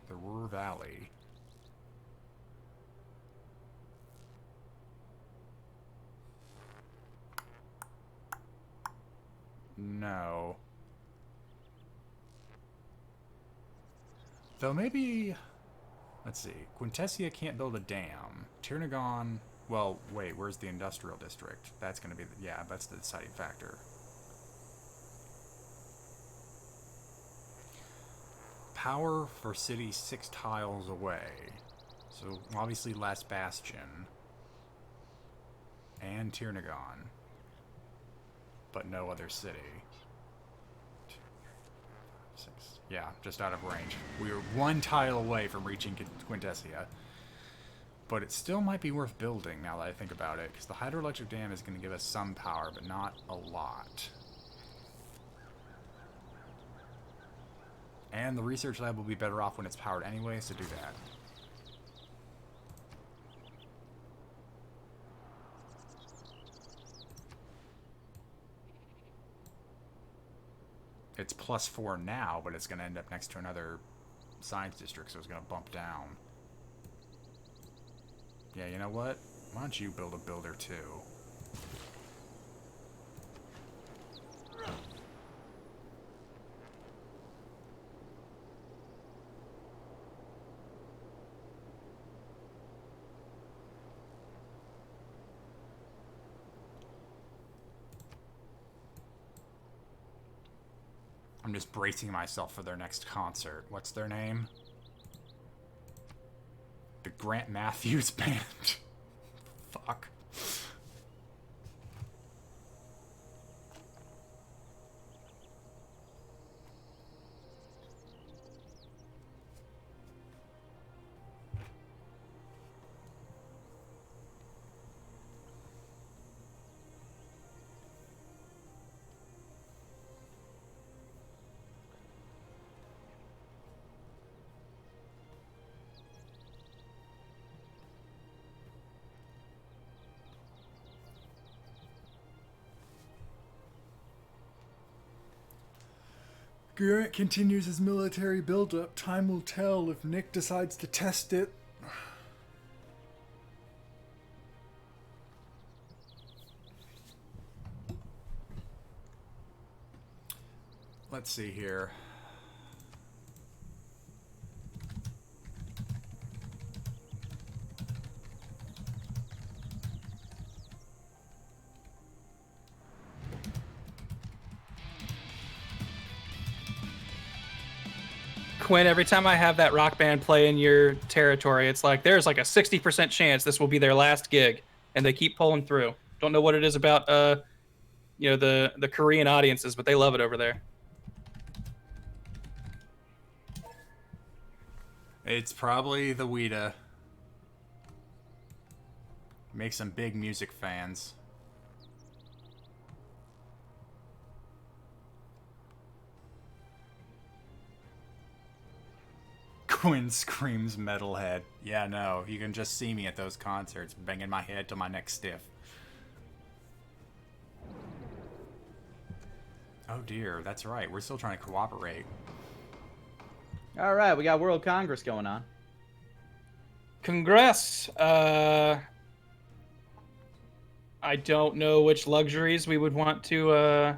S2: The Ruhr Valley. No. Though maybe... Let's see. Quintessia can't build a dam. Tirnagon... Well, wait, where's the industrial district? That's going to be... Yeah, that's the deciding factor. Power for city 6 tiles away. So, obviously, Last Bastion. And Tirnagon. But no other city. 6. Yeah, just out of range. We are 1 tile away from reaching Quintessia. But it still might be worth building now that I think about it, because the hydroelectric dam is going to give us some power, but not a lot. And the research lab will be better off when it's powered anyway, so do that. It's +4 now, but it's going to end up next to another science district, so it's going to bump down. Yeah, you know what? Why don't you build a builder too? I'm just bracing myself for their next concert. What's their name? The Grant Matthews Band. Fuck. Grant continues his military buildup. Time will tell if Nick decides to test it. Let's see here.
S3: Quinn, every time I have that rock band play in your territory, it's like there's like a 60% chance this will be their last gig, and they keep pulling through. Don't know what it is about the Korean audiences, but they love it over there.
S2: It's probably the Weta. Make some big music fans. Quinn screams metalhead. Yeah, no, you can just see me at those concerts, banging my head till my neck's stiff. Oh dear, that's right, we're still trying to cooperate.
S1: All right, we got World Congress going on.
S3: Congress. I don't know which luxuries we would want to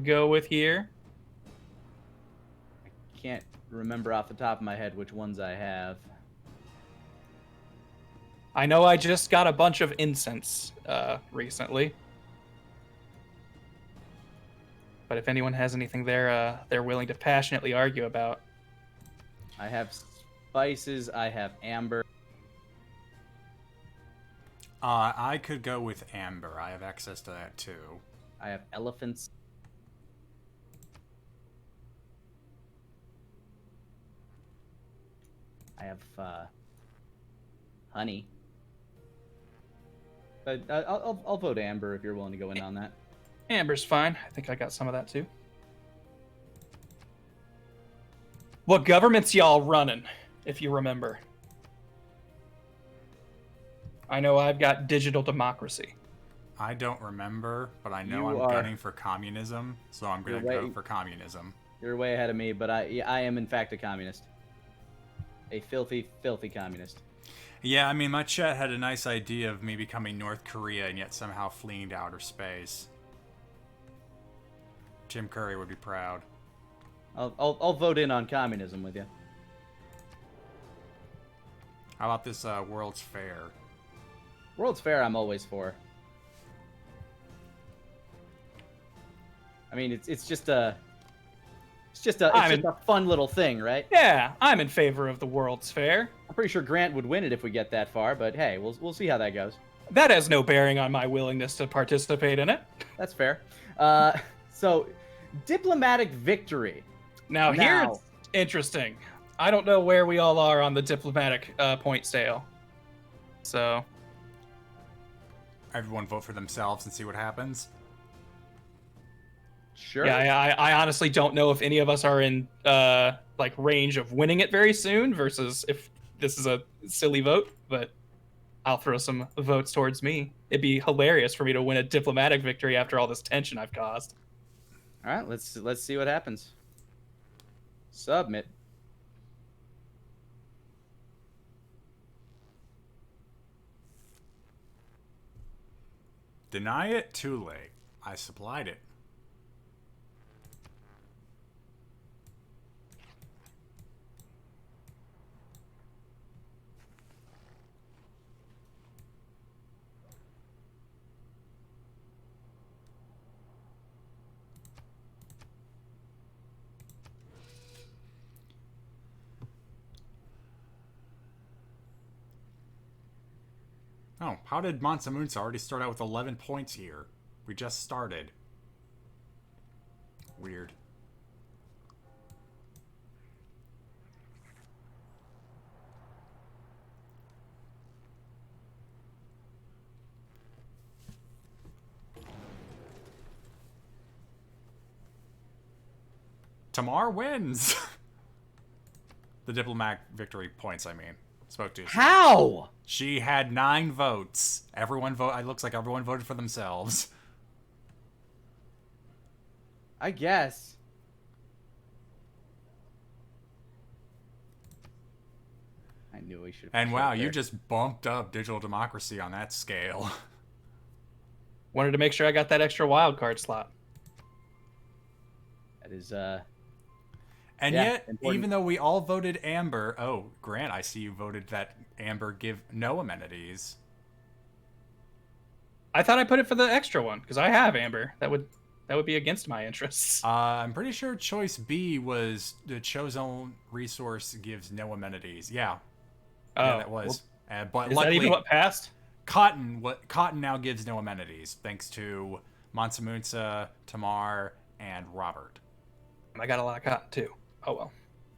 S3: go with here.
S1: Can't remember off the top of my head which ones I have.
S3: I know I just got a bunch of incense recently. But if anyone has anything they're willing to passionately argue about.
S1: I have spices, I have amber.
S2: I could go with amber. I have access to that too.
S1: I have elephants. I have honey. But I'll vote amber if you're willing to go in on that.
S3: Amber's fine. I think I got some of that too. What government's y'all running, if you remember? I know I've got digital democracy.
S2: I don't remember, but I know
S1: You
S2: I'm
S1: are-
S2: gunning for communism, so I'm going to
S1: You're
S2: go
S1: way-
S2: for communism.
S1: You're way ahead of me, but I am in fact a communist. A filthy, filthy communist.
S2: Yeah, I mean, my chat had a nice idea of me becoming North Korea and yet somehow fleeing to outer space. Tim Curry would be proud.
S1: I'll vote in on communism with you.
S2: How about this World's Fair?
S1: World's Fair, I'm always for. I mean, it's just a fun little thing, right?
S3: Yeah, I'm in favor of the World's Fair.
S1: I'm pretty sure Grant would win it if we get that far, but hey, we'll see how that goes.
S3: That has no bearing on my willingness to participate in it.
S1: That's fair. So, diplomatic victory.
S3: Now, here it's interesting. I don't know where we all are on the diplomatic point scale. So,
S2: Everyone vote for themselves and see what happens.
S1: Sure.
S3: yeah, I honestly don't know if any of us are in like range of winning it very soon versus if this is a silly vote, but I'll throw some votes towards me. It'd be hilarious for me to win a diplomatic victory after all this tension I've caused.
S1: All right, let's see what happens. Submit.
S2: Deny it? Too late. I supplied it. Oh, how did Mansa already start out with 11 points here? We just started. Weird. Tamar wins! The diplomatic victory points, I mean. Spoke to.
S1: How?
S2: She had 9 votes. Everyone vote. It looks like everyone voted for themselves.
S1: I guess. I knew we should.
S2: And wow, you just bumped up digital democracy on that scale.
S3: Wanted to make sure I got that extra wild card slot.
S1: That is
S2: And
S1: yeah,
S2: yet,
S1: important.
S2: even though we all voted Amber, oh, Grant, I see you voted that Amber give no amenities.
S3: I thought I put it for the extra one because I have Amber. That would be against my interests.
S2: I'm pretty sure choice B was the chosen resource gives no amenities. Yeah, yeah, that was. But
S3: is
S2: luckily,
S3: that even what passed?
S2: Cotton now gives no amenities thanks to Mansa, Tamar, and Robert.
S3: I got a lot of cotton too. Oh well.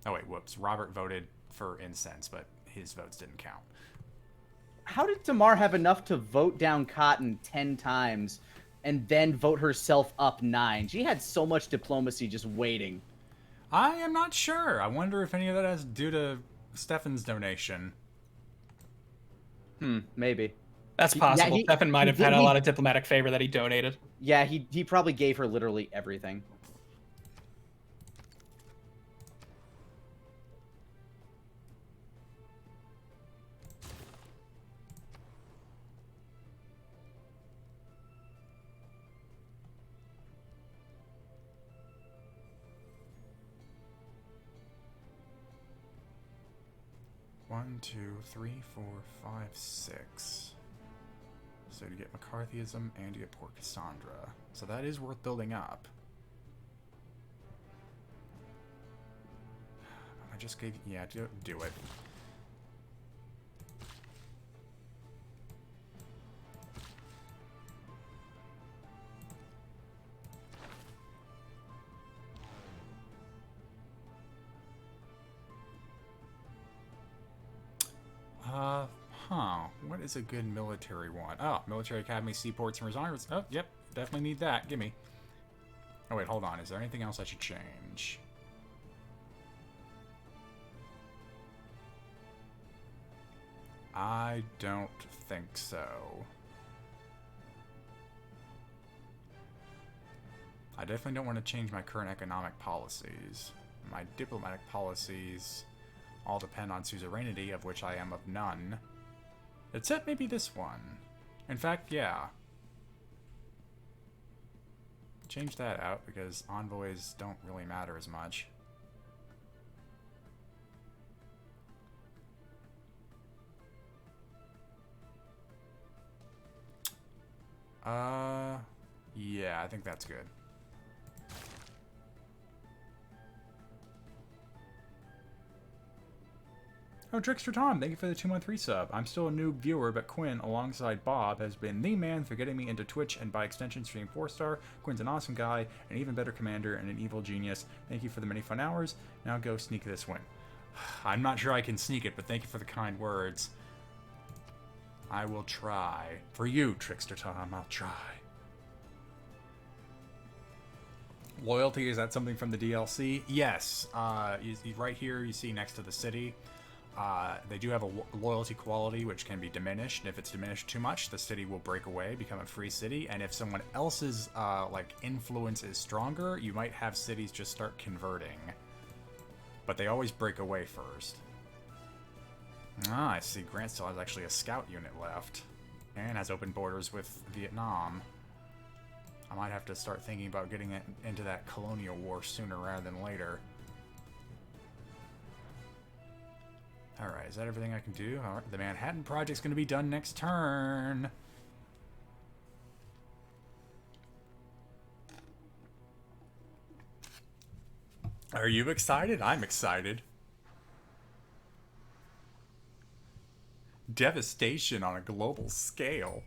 S2: Oh wait, whoops. Robert voted for incense, but his votes didn't count.
S1: How did Tamar have enough to vote down Cotton 10 times and then vote herself up 9? She had so much diplomacy just waiting.
S2: I am not sure. I wonder if any of that has due to Stefan's donation.
S1: Maybe.
S3: That's possible. Stefan might have had a lot of diplomatic favor that he donated.
S1: Yeah, he probably gave her literally everything.
S2: One, 2, 3, 4, 5, 6. So to get McCarthyism and to get Port Cassandra. So that is worth building up. I just gave... Yeah, do it. What is a good military one? Oh, Military Academy, Seaports, and Reserves. Oh, yep. Definitely need that. Gimme. Oh, wait, hold on. Is there anything else I should change? I don't think so. I definitely don't want to change my current economic policies. My diplomatic policies all depend on suzerainty, of which I am of none. Except maybe this one. In fact, yeah. Change that out, because envoys don't really matter as much. Yeah, I think that's good. Oh, Trickster Tom, thank you for the 2-month resub. I'm still a new viewer, but Quinn, alongside Bob, has been the man for getting me into Twitch and by extension Stream 4-star. Quinn's an awesome guy, an even better commander, and an evil genius. Thank you for the many fun hours. Now go sneak this win. I'm not sure I can sneak it, but thank you for the kind words. I will try. For you, Trickster Tom, I'll try. Loyalty, is that something from the DLC? Yes. Right here, you see next to the city. They do have a loyalty quality which can be diminished, and if it's diminished too much, the city will break away, become a free city, and if someone else's influence is stronger, you might have cities just start converting. But they always break away first. Ah, I see Grant still has actually a scout unit left, and has open borders with Vietnam. I might have to start thinking about getting into that colonial war sooner rather than later. Alright, is that everything I can do? Alright, the Manhattan Project's gonna be done next turn. Are you excited? I'm excited. Devastation on a global scale.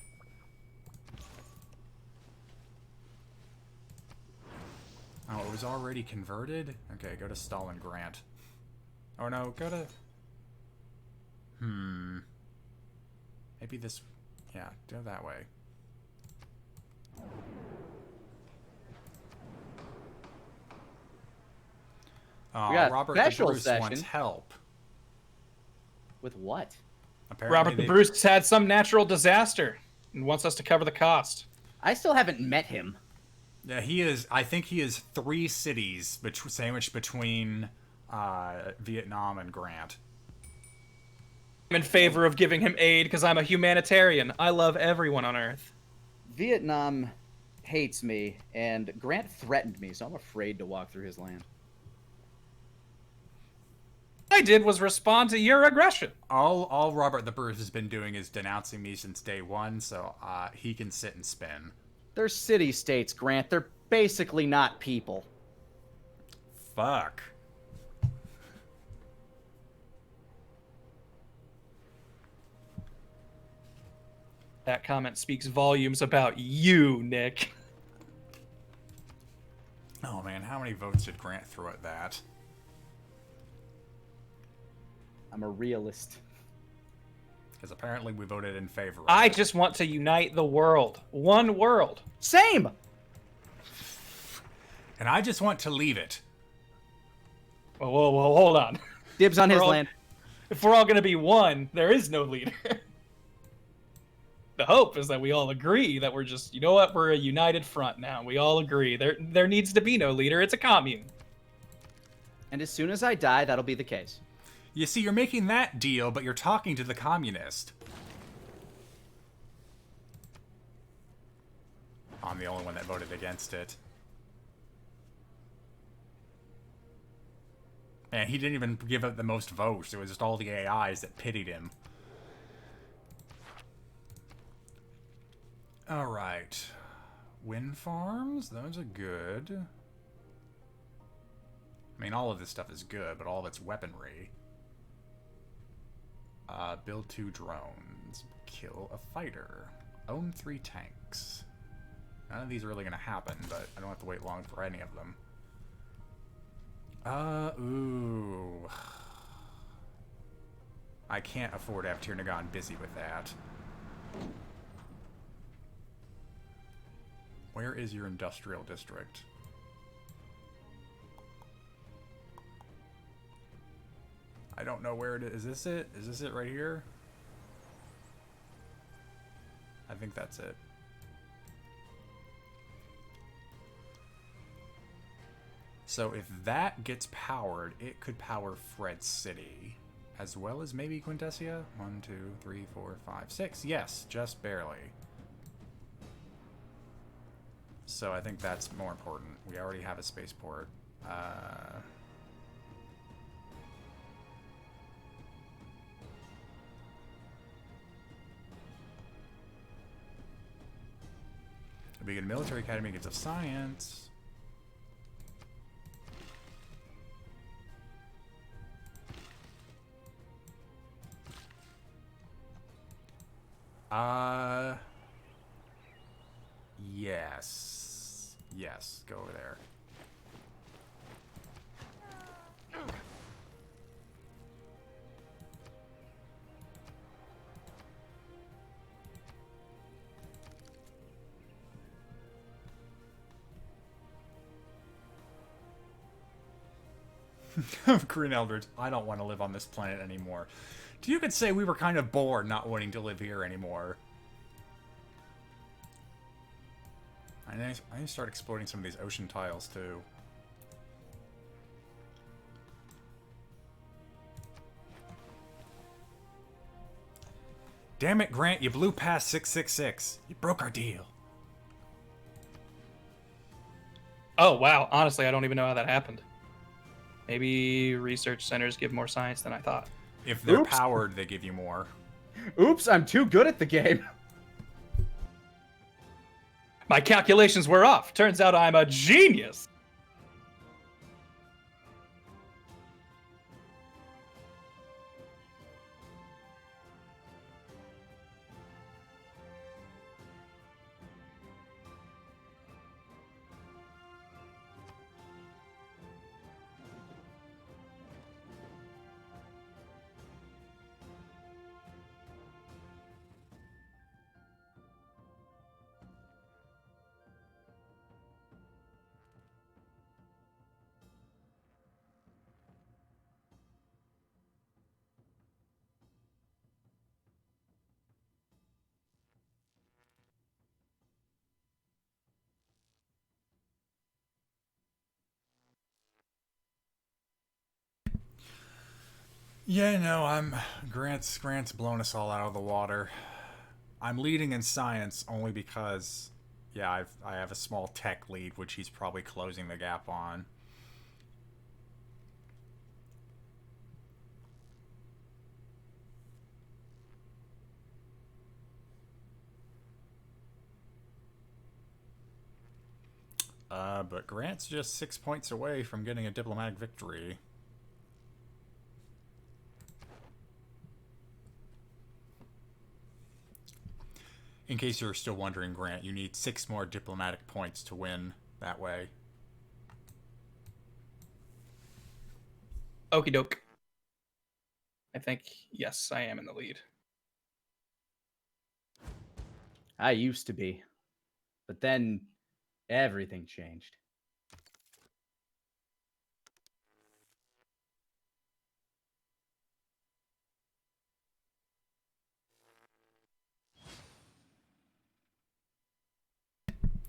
S2: Oh, it was already converted? Okay, go to Stalingrad. Oh no, go to... Maybe this... Yeah, go that way.
S1: We got a
S2: Robert
S1: special
S2: the Bruce
S1: session.
S2: wants help.
S1: With what?
S2: Apparently
S3: Robert the Bruce has had some natural disaster and wants us to cover the cost.
S1: I still haven't met him.
S2: Yeah, he is. I think he is 3 cities sandwiched between Vietnam and Grant.
S3: I'm in favor of giving him aid because I'm a humanitarian. I love everyone on Earth.
S1: Vietnam hates me, and Grant threatened me, so I'm afraid to walk through his land.
S3: All I did was respond to your aggression.
S2: All Robert the Bruce has been doing is denouncing me since day 1, so he can sit and spin.
S1: They're city-states, Grant. They're basically not people.
S2: Fuck.
S3: That comment speaks volumes about you, Nick.
S2: Oh man, how many votes did Grant throw at that?
S1: I'm a realist.
S2: Because apparently we voted in favor of
S3: I
S2: it.
S3: just want to unite the world. One world.
S1: Same!
S2: And I just want to leave it.
S3: Whoa, whoa, whoa, hold on.
S1: Dibs on his
S3: We're all-
S1: land.
S3: If we're all going to be one, there is no leader. The hope is that we all agree that we're just, you know what, we're a united front now. We all agree. There needs to be no leader. It's a commune.
S1: And as soon as I die, that'll be the case.
S2: You see, you're making that deal, but you're talking to the communist. I'm the only one that voted against it. And he didn't even give it the most votes. It was just all the AIs that pitied him. Alright. Wind farms? Those are good. I mean, all of this stuff is good, but all of it's weaponry. Build 2 drones. Kill a fighter. Own 3 tanks. None of these are really going to happen, but I don't have to wait long for any of them. Ooh. I can't afford to have Tirnagon busy with that. Where is your industrial district? I don't know where it is. Is this it? Is this it right here? I think that's it. So if that gets powered, it could power Fred City. As well as maybe Quintessia? 1, 2, 3, 4, 5, 6. Yes, just barely. So I think that's more important. We already have a spaceport. A big military academy gives us science. Yes. Yes, go over there. Green Elders, I don't want to live on this planet anymore. You could say we were kind of bored not wanting to live here anymore. I need to start exploiting some of these ocean tiles too. Damn it, Grant, you blew past 666. You broke our deal.
S3: Oh, wow. Honestly, I don't even know how that happened. Maybe research centers give more science than I thought.
S2: If they're
S1: Oops.
S2: powered, they give you more.
S1: Oops, I'm too good at the game.
S3: My calculations were off. Turns out I'm a genius.
S2: Yeah, no, Grant's blown us all out of the water. I'm leading in science only because, yeah, I have a small tech lead, which he's probably closing the gap on. But Grant's just 6 points away from getting a diplomatic victory. In case you're still wondering, Grant, you need 6 more diplomatic points to win that way.
S3: Okie doke. I think, yes, I am in the lead.
S1: I used to be. But then everything changed.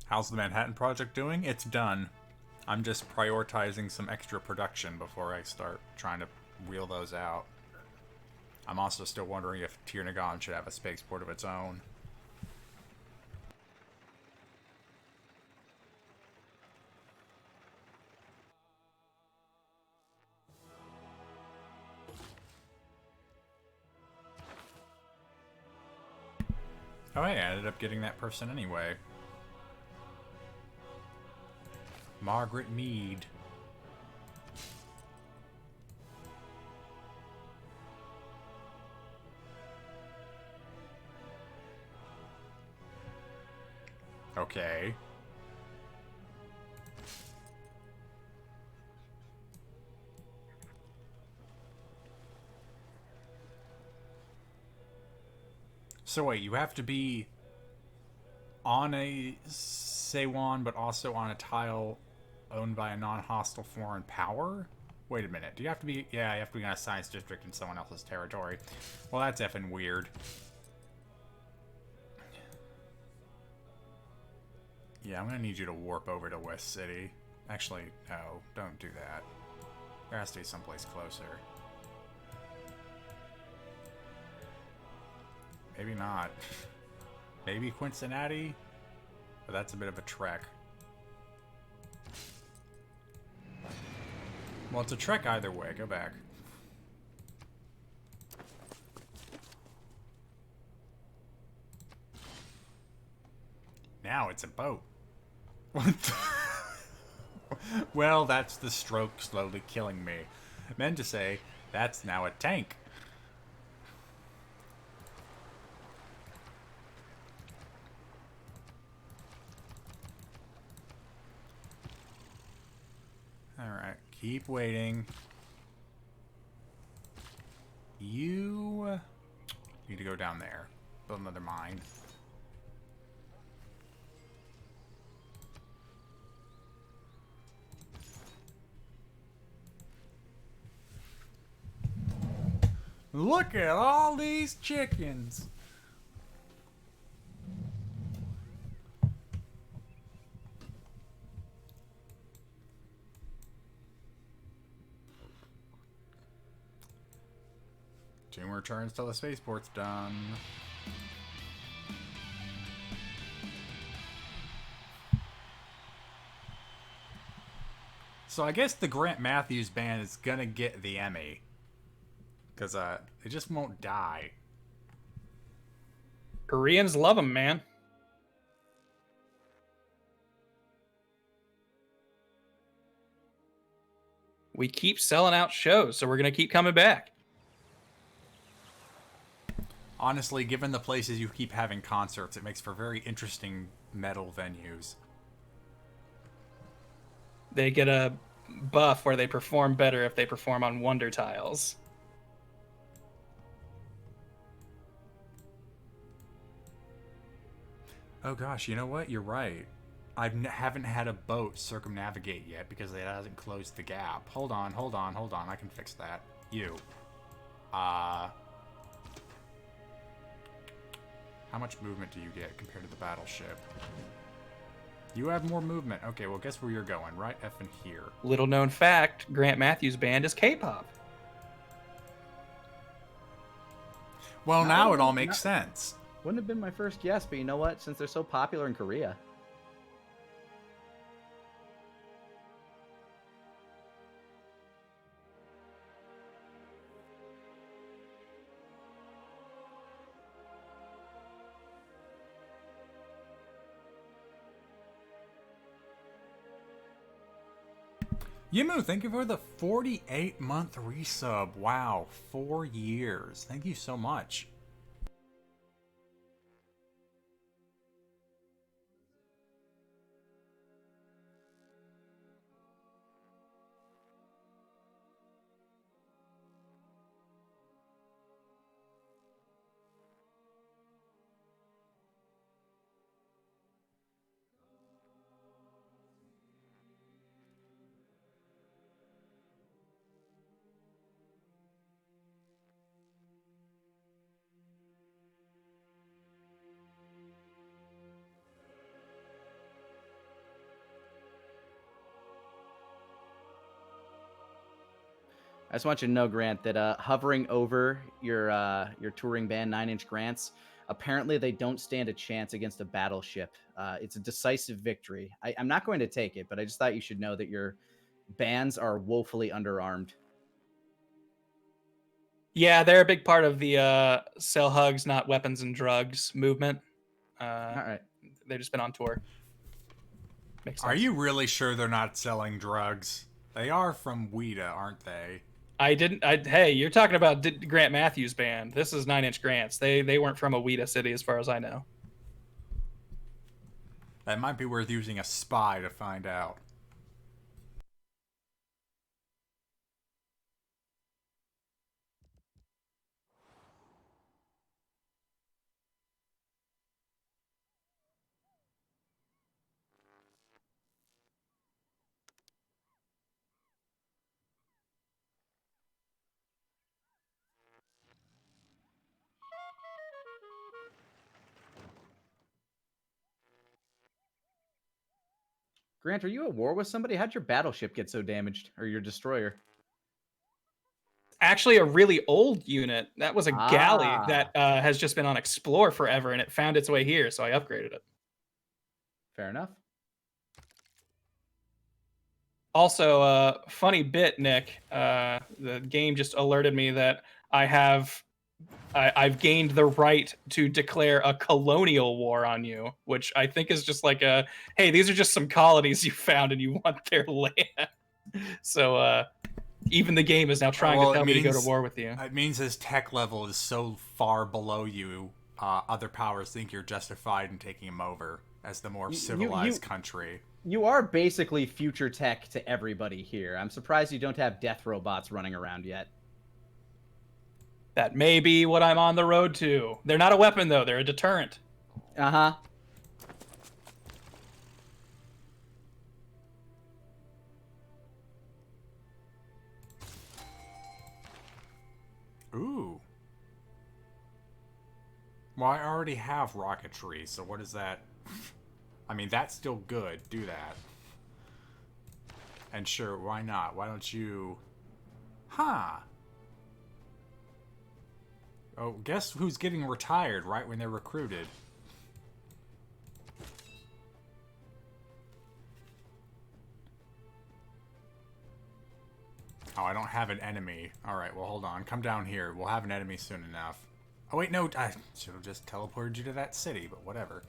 S2: How's the Manhattan Project doing? It's done. I'm just prioritizing some extra production before I start trying to wheel those out. I'm also still wondering if Tirnagon should have a spaceport of its own. Oh hey, I ended up getting that person anyway. Margaret Mead. Okay. So wait, you have to be on a Seiwan, but also on a tile owned by a non-hostile foreign power? Wait a minute. Do you have to be... Yeah, you have to be on a science district in someone else's territory. Well, that's effing weird. Yeah, I'm gonna need you to warp over to West City. Actually, no, don't do that. There has to be someplace closer. Maybe not. Maybe Cincinnati? But that's a bit of a trek. Well, it's a trek either way. Go back. Now it's a boat. What the... Well, that's the stroke slowly killing me. I meant to say, that's now a tank. Alright, keep waiting. You need to go down there. Build another mine. Look at all these chickens. Two more turns till the spaceport's done. So I guess the Grant Matthews band is gonna get the Emmy. Because it just won't die.
S3: Koreans love them, man. We keep selling out shows, so we're going to keep coming back.
S2: Honestly, given the places you keep having concerts, it makes for very interesting metal venues.
S3: They get a buff where they perform better if they perform on Wonder Tiles.
S2: Oh gosh, you know what? You're right. I haven't had a boat circumnavigate yet because it hasn't closed the gap. Hold on. I can fix that. You. How much movement do you get compared to the battleship? You have more movement. Okay, well, guess where you're going, right? F in here.
S3: Little known fact, Grant Matthews Band is K-pop.
S2: Well,
S1: Not
S2: now
S1: one
S2: it
S1: of
S2: all
S1: them-
S2: makes sense.
S1: Wouldn't have been my first guess, but you know what? Since they're so popular in Korea.
S2: Yimu, thank you for the 48-month resub. Wow, 4 years. Thank you so much.
S1: I just want you to know, Grant, that hovering over your touring band 9-inch Grants, apparently they don't stand a chance against a battleship. It's a decisive victory. I'm not going to take it, but I just thought you should know that your bands are woefully underarmed.
S3: Yeah, they're a big part of the sell hugs, not weapons and drugs movement.
S1: All right.
S3: They've just been on tour. Makes sense.
S2: Are you really sure they're not selling drugs? They are from WIDA, aren't they?
S3: Hey, you're talking about Grant Matthews Band. This is 9-inch Grants. They weren't from a WIDA city, as far as I know.
S2: That might be worth using a spy to find out.
S1: Grant, are you at war with somebody? How'd your battleship get so damaged, or your destroyer?
S3: Actually, a really old unit. That was a galley
S1: Ah.
S3: that has just been on Explore forever, and it found its way here, so I upgraded it.
S1: Fair enough.
S3: Also, funny bit, Nick. The game just alerted me that I've gained the right to declare a colonial war on you, which I think is just like a, hey, these are just some colonies you found and you want their land. So even the game is now trying to tell me to go to war with you.
S2: It means his tech level is so far below you, other powers think you're justified in taking him over as the more civilized country.
S1: You are basically future tech to everybody here. I'm surprised you don't have death robots running around yet.
S3: That may be what I'm on the road to. They're not a weapon, though. They're a deterrent.
S1: Uh-huh.
S2: Ooh. Well, I already have rocketry, so what is that? I mean, that's still good. Do that. And sure, why not? Why don't you... Huh. Oh, guess who's getting retired right when they're recruited? Oh, I don't have an enemy. Alright, well, hold on. Come down here. We'll have an enemy soon enough. Oh, wait, no. I should have just teleported you to that city, but whatever.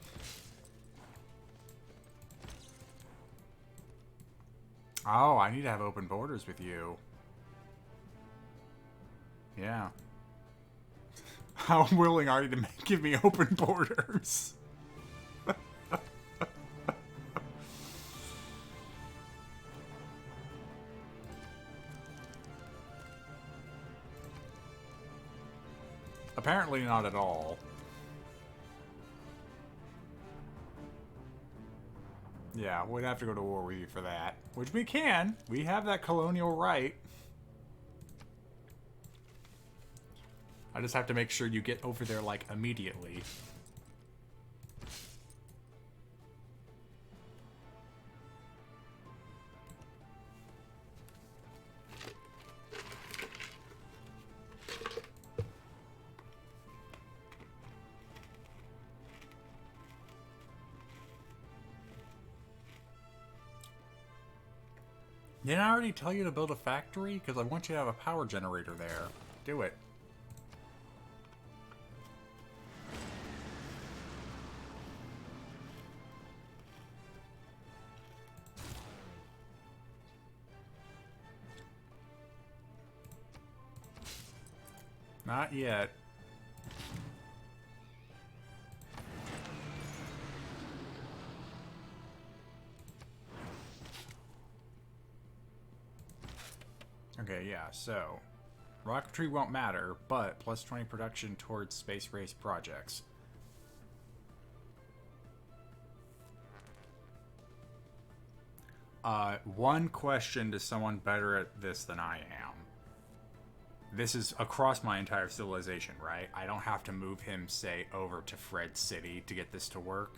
S2: Oh, I need to have open borders with you. Yeah. How willing are you to give me open borders? Apparently not at all. Yeah, we'd have to go to war with you for that. Which we can. We have that colonial right. I just have to make sure you get over there, like, immediately. Didn't I already tell you to build a factory? Because I want you to have a power generator there. Do it. Not yet. Okay, yeah, so rocketry won't matter, but plus 20 production towards space race projects. One question to someone better at this than I am. This is across my entire civilization, right? I don't have to move him, say, over to Fred City to get this to work.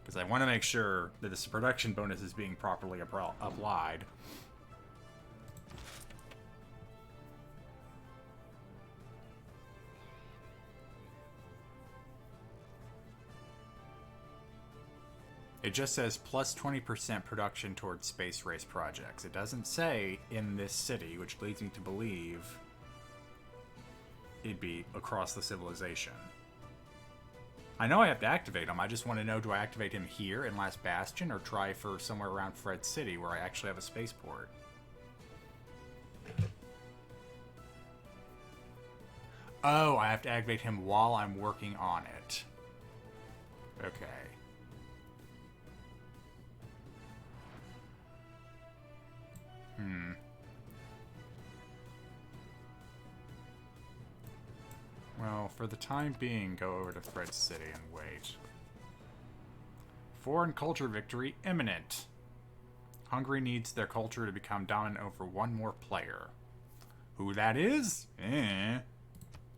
S2: Because I want to make sure that this production bonus is being properly applied. It just says plus 20% production towards space race projects. It doesn't say in this city, which leads me to believe it'd be across the civilization. I know I have to activate him. I just want to know, do I activate him here in Last Bastion or try for somewhere around Fred City where I actually have a spaceport? Oh, I have to activate him while I'm working on it. Okay. Well, for the time being, go over to Fred City and wait. Foreign culture victory imminent. Hungary needs their culture to become dominant over one more player. Who that is? Eh.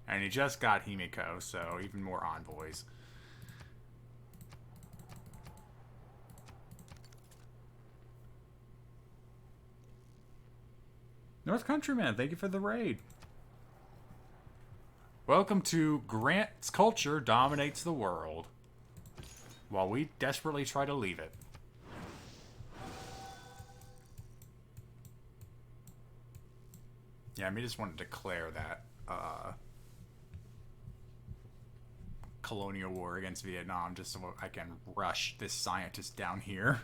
S2: And he just got Himiko, so even more envoys. North Countryman, thank you for the raid. Welcome to Grant's culture dominates the world, while we desperately try to leave it. Yeah, I just want to declare that colonial war against Vietnam just so I can rush this scientist down here.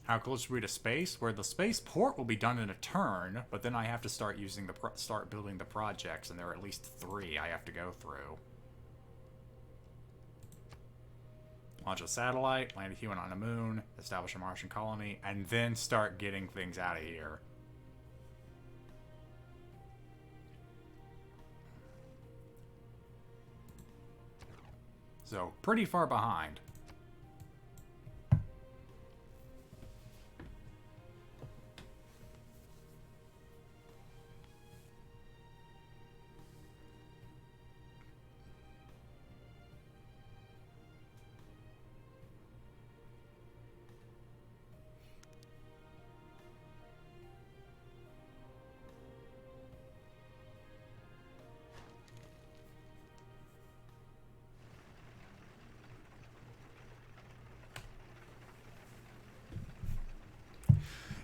S2: How close are we to space? Where the spaceport will be done in a turn, but then I have to start using start building the projects, and there are at least 3 I have to go through. Launch a satellite, land a human on a moon, establish a Martian colony, and then start getting things out of here. So, pretty far behind.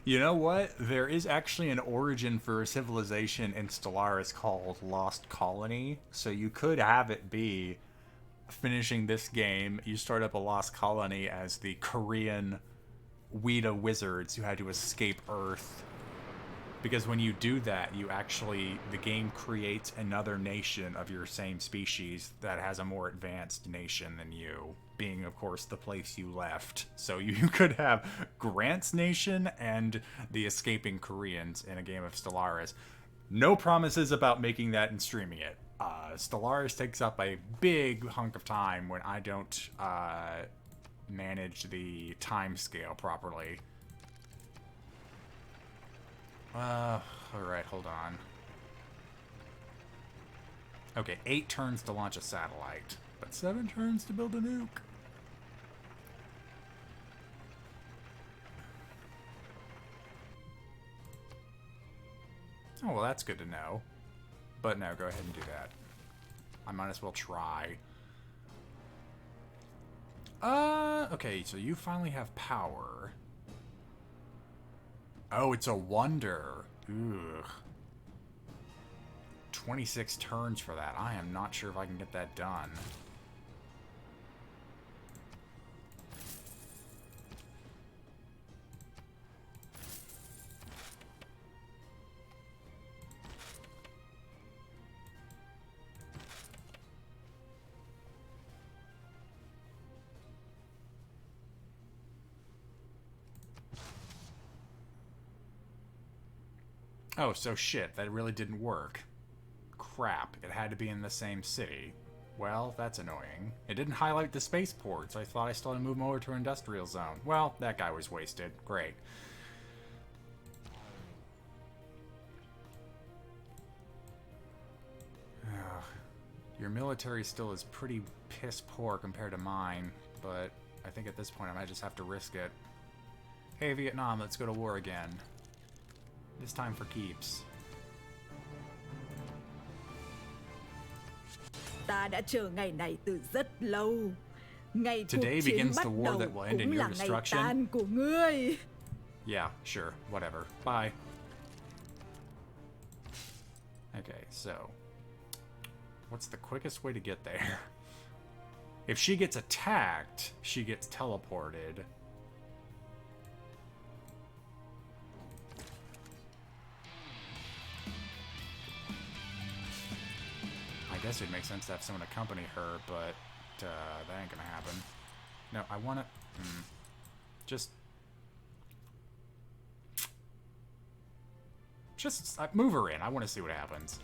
S2: You know what? There is actually an origin for a civilization in Stellaris called Lost Colony. So you could have it be finishing this game, you start up a Lost Colony as the Korean Weta wizards who had to escape Earth. Because when you do that, the game creates another nation of your same species that has a more advanced nation than you, being, of course, the place you left. So you could have Grant's nation and the escaping Koreans in a game of Stellaris. No promises about making that and streaming it. Stellaris takes up a big hunk of time when I don't manage the time scale properly. Alright, hold on. Okay, 8 turns to launch a satellite, but 7 turns to build a nuke. Oh, well, that's good to know. But no, go ahead and do that. I might as well try. Okay, so you finally have power. Oh, it's a wonder. Ugh. 26 turns for that. I am not sure if I can get that done. Oh, so shit, that really didn't work. Crap, it had to be in the same city. Well, that's annoying. It didn't highlight the spaceport, so I thought I still had to move them over to an industrial zone. Well, that guy was wasted. Great. Ugh. Your military still is pretty piss poor compared to mine, but I think at this point I might just have to risk it. Hey, Vietnam, let's go to war again. This time for keeps.
S4: Ta đã chờ ngày này từ rất lâu. Ngày cuộc
S2: Today
S4: chiến
S2: begins
S4: bắt
S2: the war
S4: đầu
S2: that will end in
S4: cũng
S2: your
S4: là ngày
S2: destruction.
S4: tan của ngươi.
S2: Yeah, sure, whatever. Bye. Okay, so what's the quickest way to get there? If she gets attacked, she gets teleported. I guess it'd make sense to have someone accompany her, but that ain't gonna happen. No, I want to... Just move her in. I want to see what happens.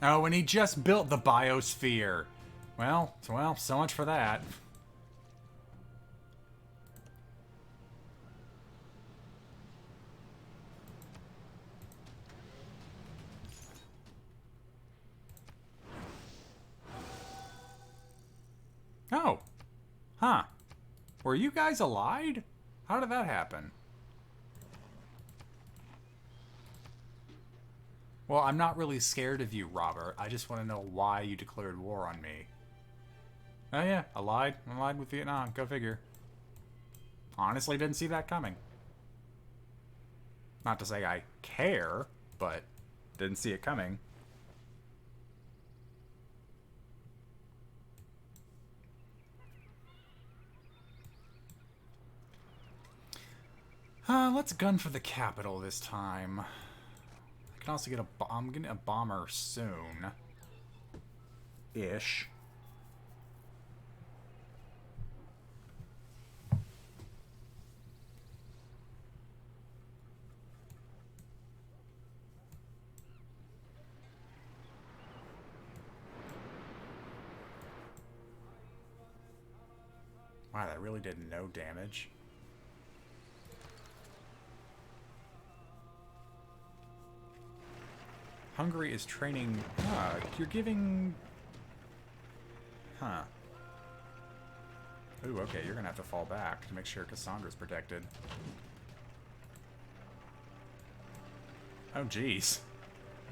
S2: Oh, and he just built the biosphere. Well, so much for that. Oh. Huh. Were you guys allied? How did that happen? Well, I'm not really scared of you, Robert. I just want to know why you declared war on me. Oh yeah, allied with Vietnam. Go figure. Honestly, didn't see that coming. Not to say I care, but didn't see it coming. Let's gun for the capital this time. I can also get I'm getting a bomber soon. Ish. Wow, that really did no damage. Hungary is training... you're giving... Huh. Ooh, okay, you're gonna have to fall back to make sure Cassandra's protected. Oh, jeez.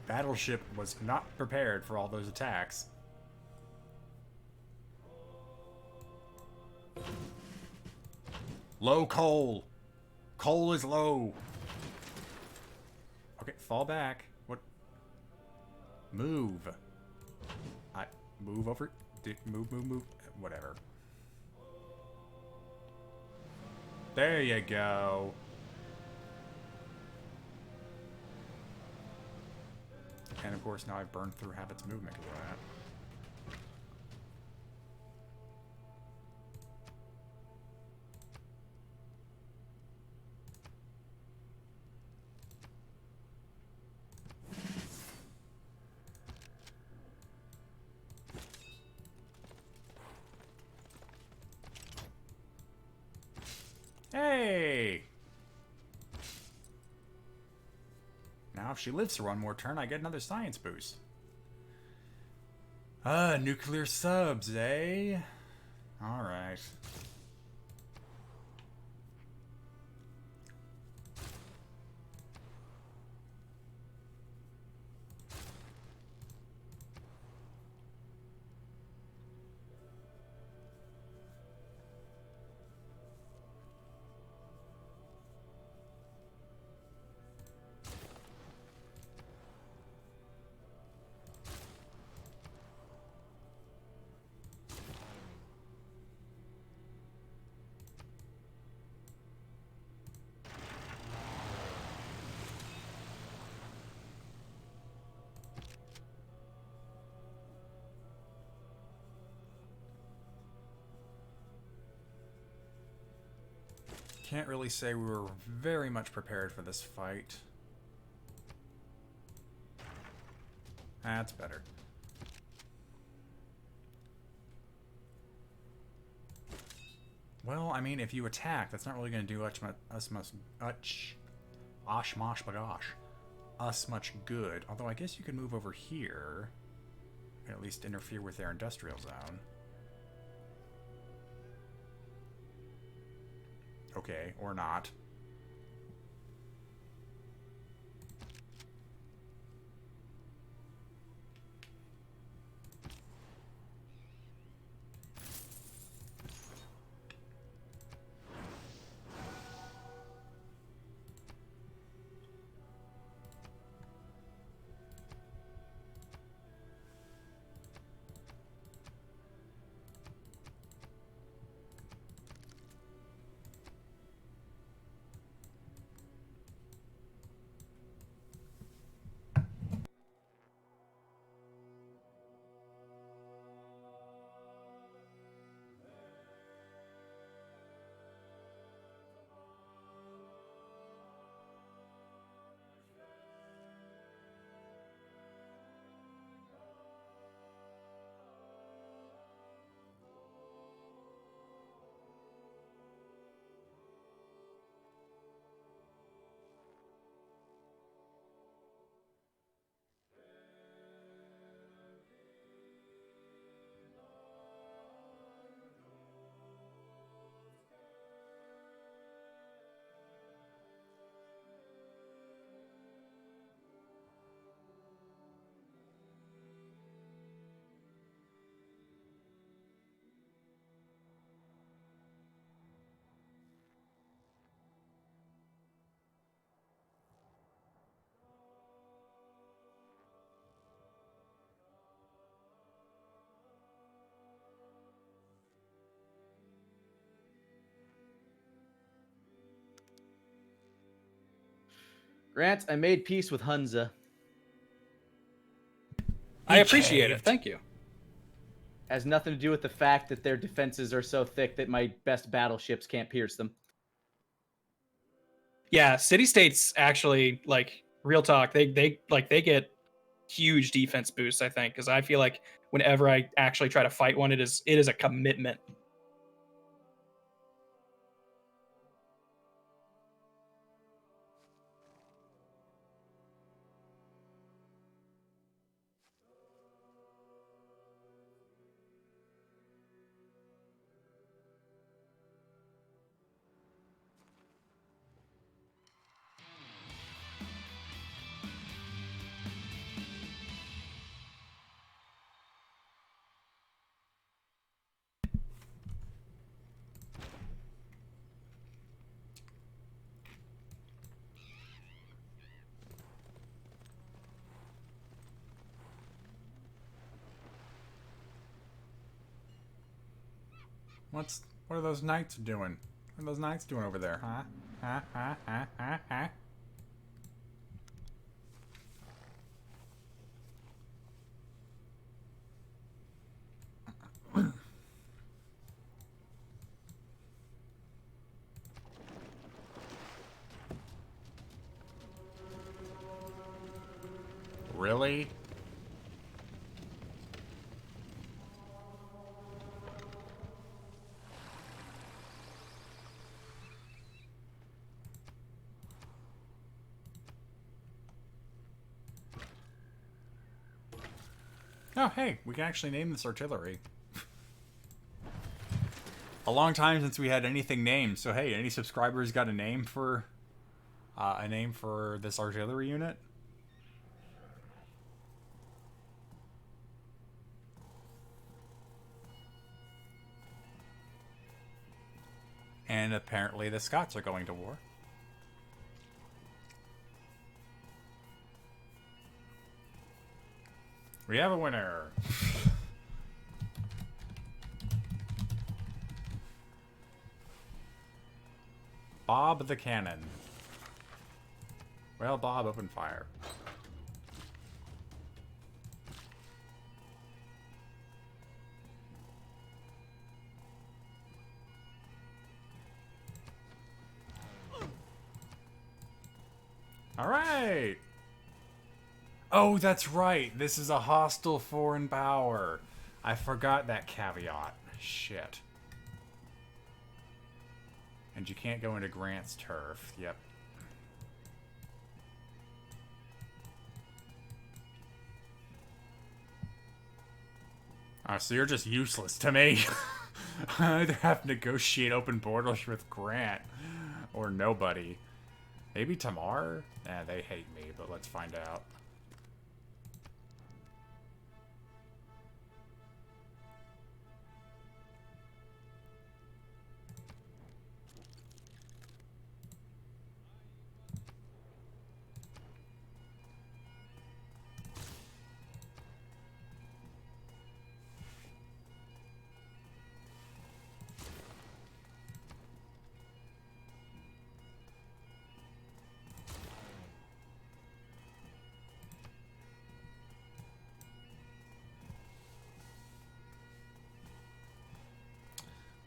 S2: Battleship was not prepared for all those attacks. Low coal! Coal is low! Okay, fall back. What? Move. Move over. Move. Whatever. There you go. And of course, now I've burned through Habit's movement because of that. Hey! Now if she lives for one more turn, I get another science boost. Nuclear subs, eh? Alright. Can't really say we were very much prepared for this fight. That's better. Well, I mean, if you attack, that's not really going to do us much good. Although I guess you could move over here, and at least interfere with their industrial zone. Okay, or not.
S1: Grant, I made peace with Hunza.
S3: I appreciate it.
S2: caved.
S3: Thank you.
S1: Has nothing to do with the fact that their defenses are so thick that my best battleships can't pierce them.
S3: Yeah, city states actually, like, real talk, they get huge defense boosts, I think, because I feel like whenever I actually try to fight one, it is a commitment.
S2: What are those knights doing? What are those knights doing over there, huh? Huh? Huh? Huh? Huh? Huh? Really? Oh, hey, we can actually name this artillery. A long time since we had anything named. So hey, any subscribers got a name for this artillery unit? And apparently the Scots are going to war. We have a winner. Bob the Cannon. Well, Bob, open fire. All right. Oh, that's right. This is a hostile foreign power. I forgot that caveat. Shit. And you can't go into Grant's turf. Yep. Oh, so you're just useless to me. I either have to negotiate open borders with Grant or nobody. Maybe Tamar? Nah, they hate me, but let's find out.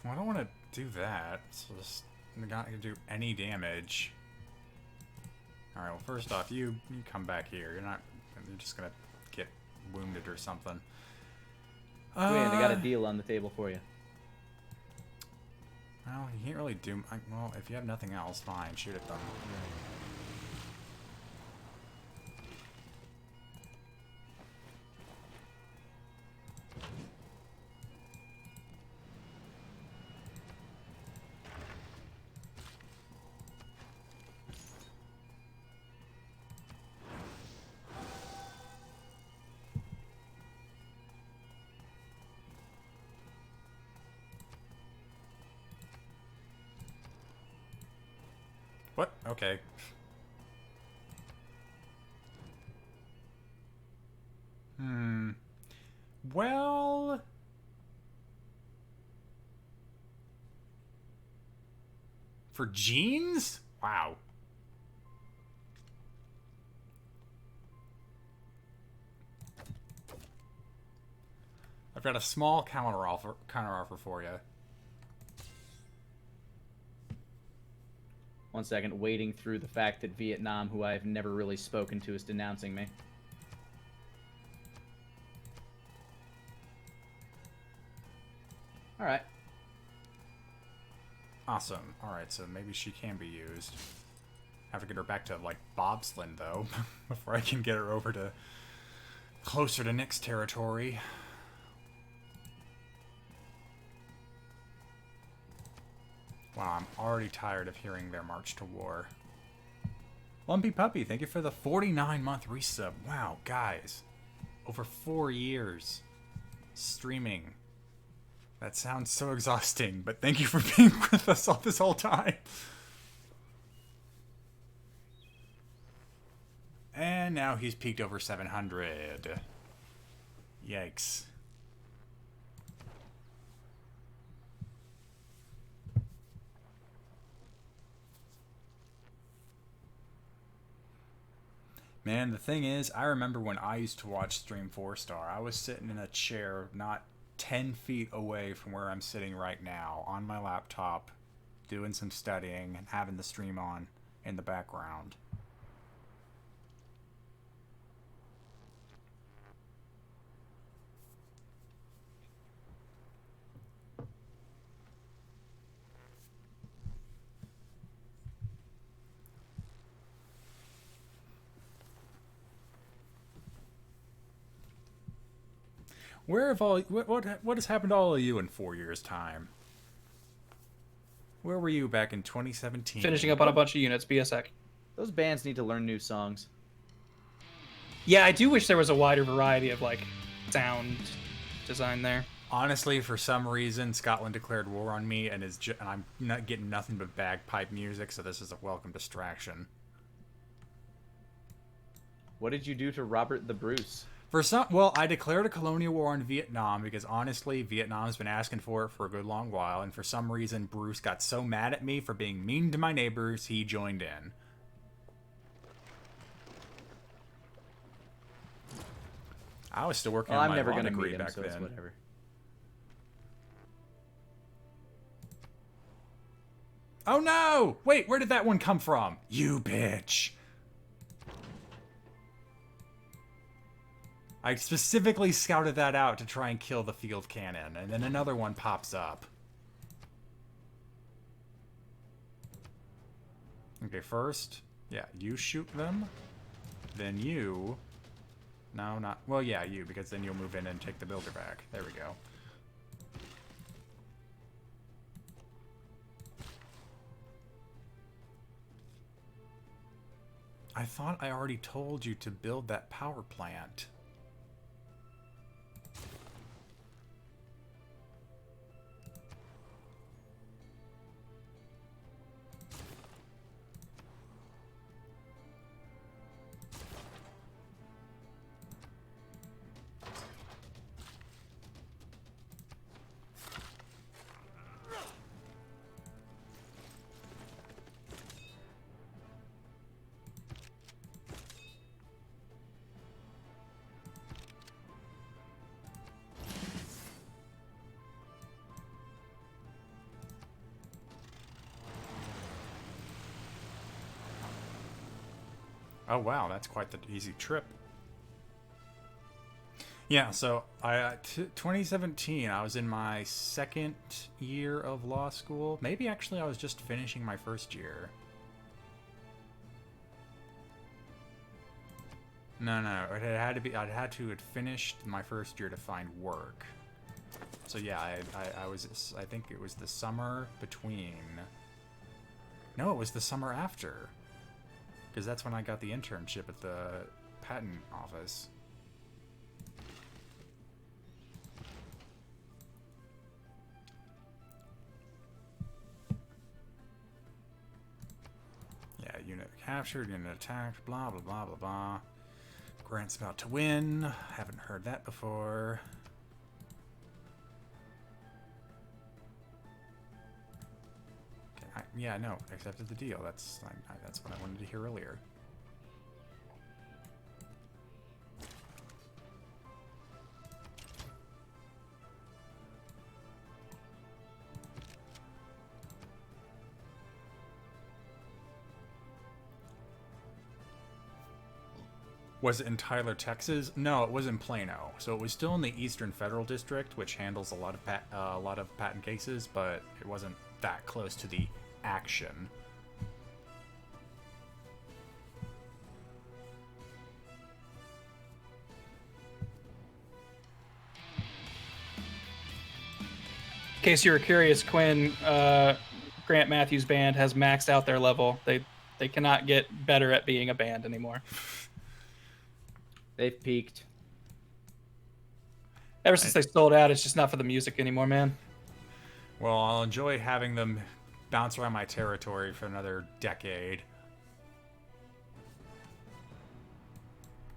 S2: Well, I don't want to do that, so just I'm not going to do any damage. Alright, well, first off, you come back here. You're just going to get wounded or something.
S1: Wait, I got a deal on the table for you.
S2: Well, you can't really do... well, if you have nothing else, fine, shoot at them. What? Okay. Well... for jeans? Wow. I've got a small counteroffer for you.
S1: 1 second, wading through the fact that Vietnam, who I've never really spoken to, is denouncing me. Alright.
S2: Awesome. Alright, so maybe she can be used. Have to get her back to, like, Bobslin, though, before I can get her over to closer to Nick's territory. Wow, I'm already tired of hearing their march to war. Lumpy Puppy, thank you for the 49-month resub. Wow, guys. Over 4 years. Streaming. That sounds so exhausting, but thank you for being with us all this whole time. And now he's peaked over 700. Yikes. Man, the thing is, I remember when I used to watch Stream 4-Star, I was sitting in a chair not 10 feet away from where I'm sitting right now, on my laptop, doing some studying and having the stream on in the background. Where have all what has happened to all of you in 4 years' time? Where were you back in 2017?
S3: Finishing up on a bunch of units. Be a sec.
S1: Those bands need to learn new songs.
S3: Yeah, I do wish there was a wider variety of like sound design there.
S2: Honestly, for some reason, Scotland declared war on me, and I'm not getting nothing but bagpipe music, so this is a welcome distraction.
S1: What did you do to Robert the Bruce?
S2: Well, I declared a colonial war on Vietnam because honestly, Vietnam's been asking for it for a good long while, and for some reason, Bruce got so mad at me for being mean to my neighbors, he joined in. I was still working on
S1: I'm
S2: my
S1: never
S2: law
S1: gonna
S2: degree
S1: meet him,
S2: back
S1: so it's
S2: then.
S1: whatever.
S2: Oh no! Wait, where did that one come from? You bitch. I specifically scouted that out to try and kill the field cannon, and then another one pops up. Okay, first, yeah, you shoot them, then you... No, not... Well, yeah, you, because then you'll move in and take the builder back. There we go. I thought I already told you to build that power plant. Oh wow, that's quite the easy trip. Yeah, so 2017, I was in my second year of law school. Maybe actually I was just finishing my first year. No, it had to be. I'd had to have finished my first year to find work. So yeah, I was. I think it was the summer between. No, it was the summer after. Because that's when I got the internship at the patent office. Yeah, unit captured, unit attacked, blah, blah, blah, blah, blah. Grant's about to win. Haven't heard that before. Yeah, no, accepted the deal. That's what I wanted to hear earlier. Was it in Tyler, Texas? No, it was in Plano. So it was still in the Eastern Federal District, which handles a lot of patent cases, but it wasn't that close to the action.
S3: In case you were curious, Quinn, Grant Matthews Band has maxed out their level. They cannot get better at being a band anymore.
S1: They've peaked.
S3: Ever since they sold out, it's just not for the music anymore, man.
S2: Well, I'll enjoy having them bounce around my territory for another decade.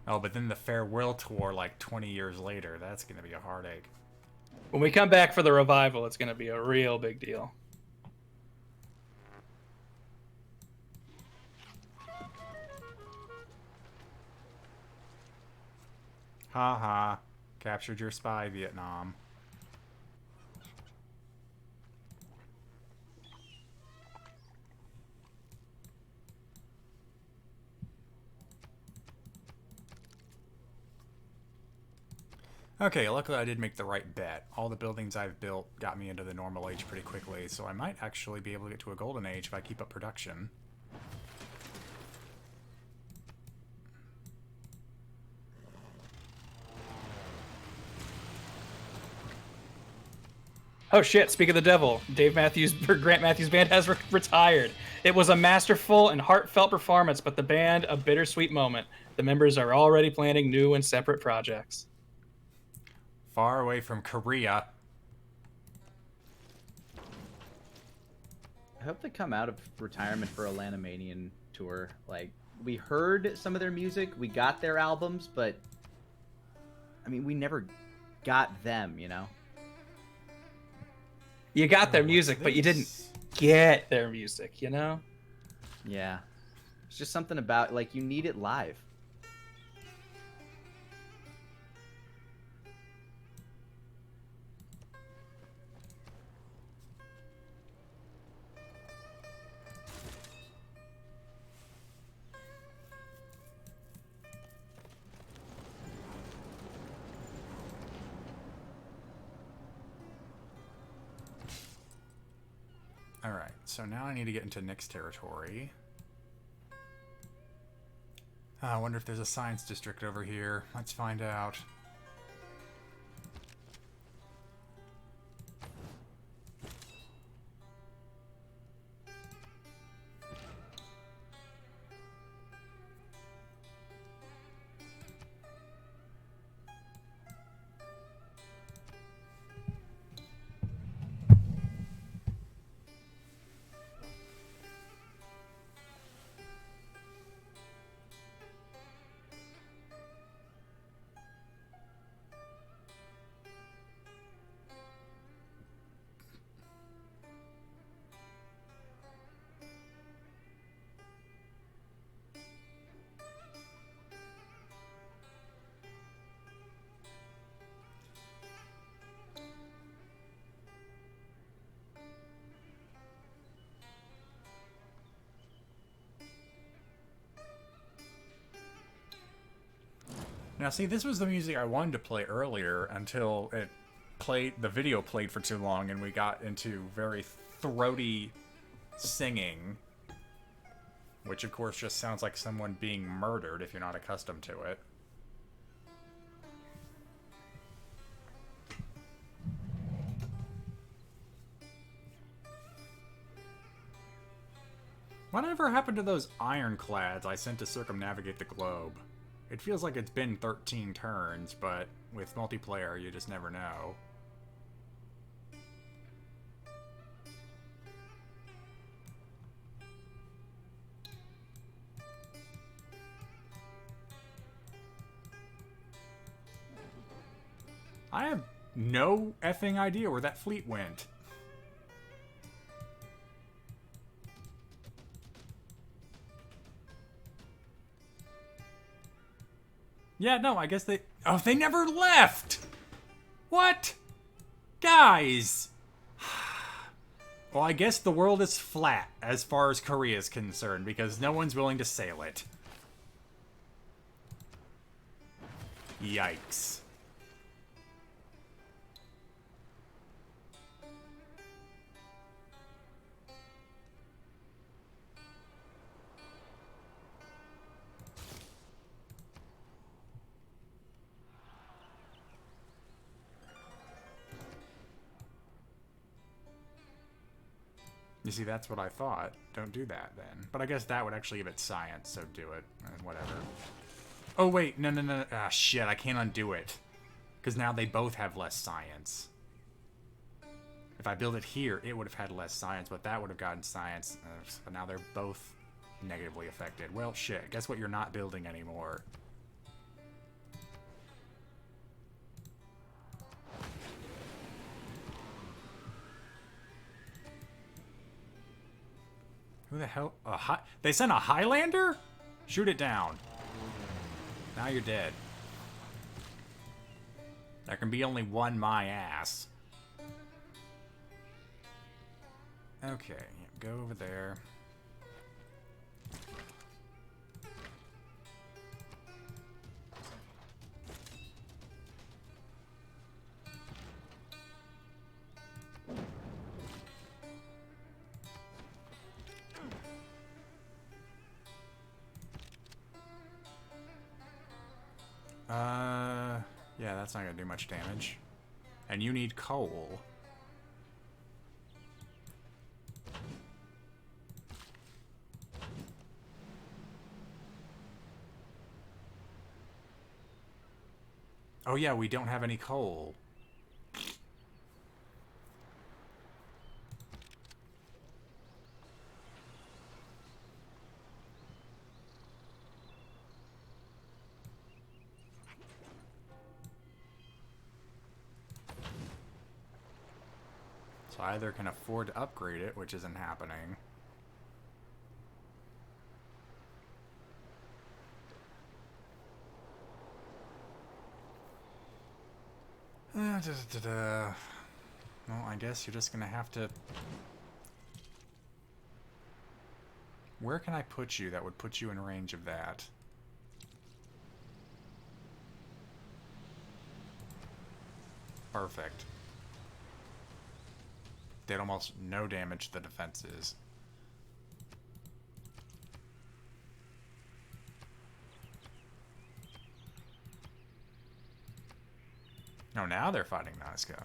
S2: Oh, but then the farewell tour like 20 years later, that's going to be a heartache.
S3: When we come back for the revival, it's going to be a real big deal.
S2: Ha ha. Captured your spy, Vietnam. Okay, luckily I did make the right bet. All the buildings I've built got me into the normal age pretty quickly, so I might actually be able to get to a golden age if I keep up production.
S3: Oh shit! Speak of the devil, Dave Matthews or Grant Matthews Band has retired. It was a masterful and heartfelt performance, but the band a bittersweet moment. The members are already planning new and separate projects.
S2: Far away from Korea.
S1: I hope they come out of retirement for a Lanimanian tour. Like, we heard some of their music, we got their albums, but I mean, we never got them, you know?
S3: You got their
S2: What's
S3: music, but you didn't
S2: this?
S3: get their music, you know?
S1: Yeah. It's just something about, like, you need it live.
S2: Alright, so now I need to get into Nick's territory. I wonder if there's a science district over here. Let's find out. Now, see, this was the music I wanted to play earlier until the video played for too long and we got into very throaty singing. Which, of course, just sounds like someone being murdered if you're not accustomed to it. Whatever happened to those ironclads I sent to circumnavigate the globe? It feels like it's been 13 turns, but with multiplayer, you just never know. I have no effing idea where that fleet went. Yeah, no, I guess they... Oh, they never left! What? Guys! Well, I guess the world is flat as far as Korea is concerned, because no one's willing to sail it. Yikes. You see, that's what I thought. Don't do that, then. But I guess that would actually give it science, so do it. And whatever. Oh, wait. No, no, no. Ah, shit. I can't undo it. Because now they both have less science. If I build it here, it would have had less science, but that would have gotten science. But now they're both negatively affected. Well, shit. Guess what you're not building anymore? Who the hell? They sent a Highlander? Shoot it down. Now you're dead. There can be only one my ass. Okay, go over there. Yeah, that's not gonna do much damage. And you need coal. Oh yeah, we don't have any coal. So I either can afford to upgrade it, which isn't happening. Well, I guess you're just gonna have to... Where can I put you that would put you in range of that? Perfect. Did almost no damage to the defenses. Oh, now they're fighting Nazca.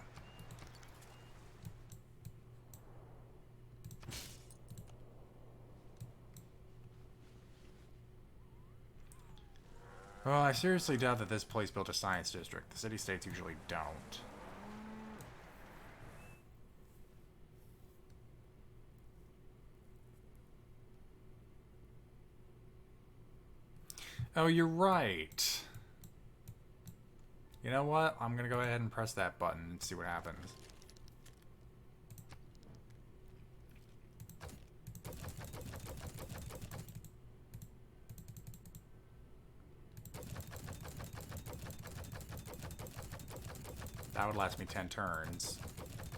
S2: Well, I seriously doubt that this place built a science district. The city-states usually don't. Oh, you're right. You know what? I'm gonna go ahead and press that button and see what happens. That would last me 10 turns.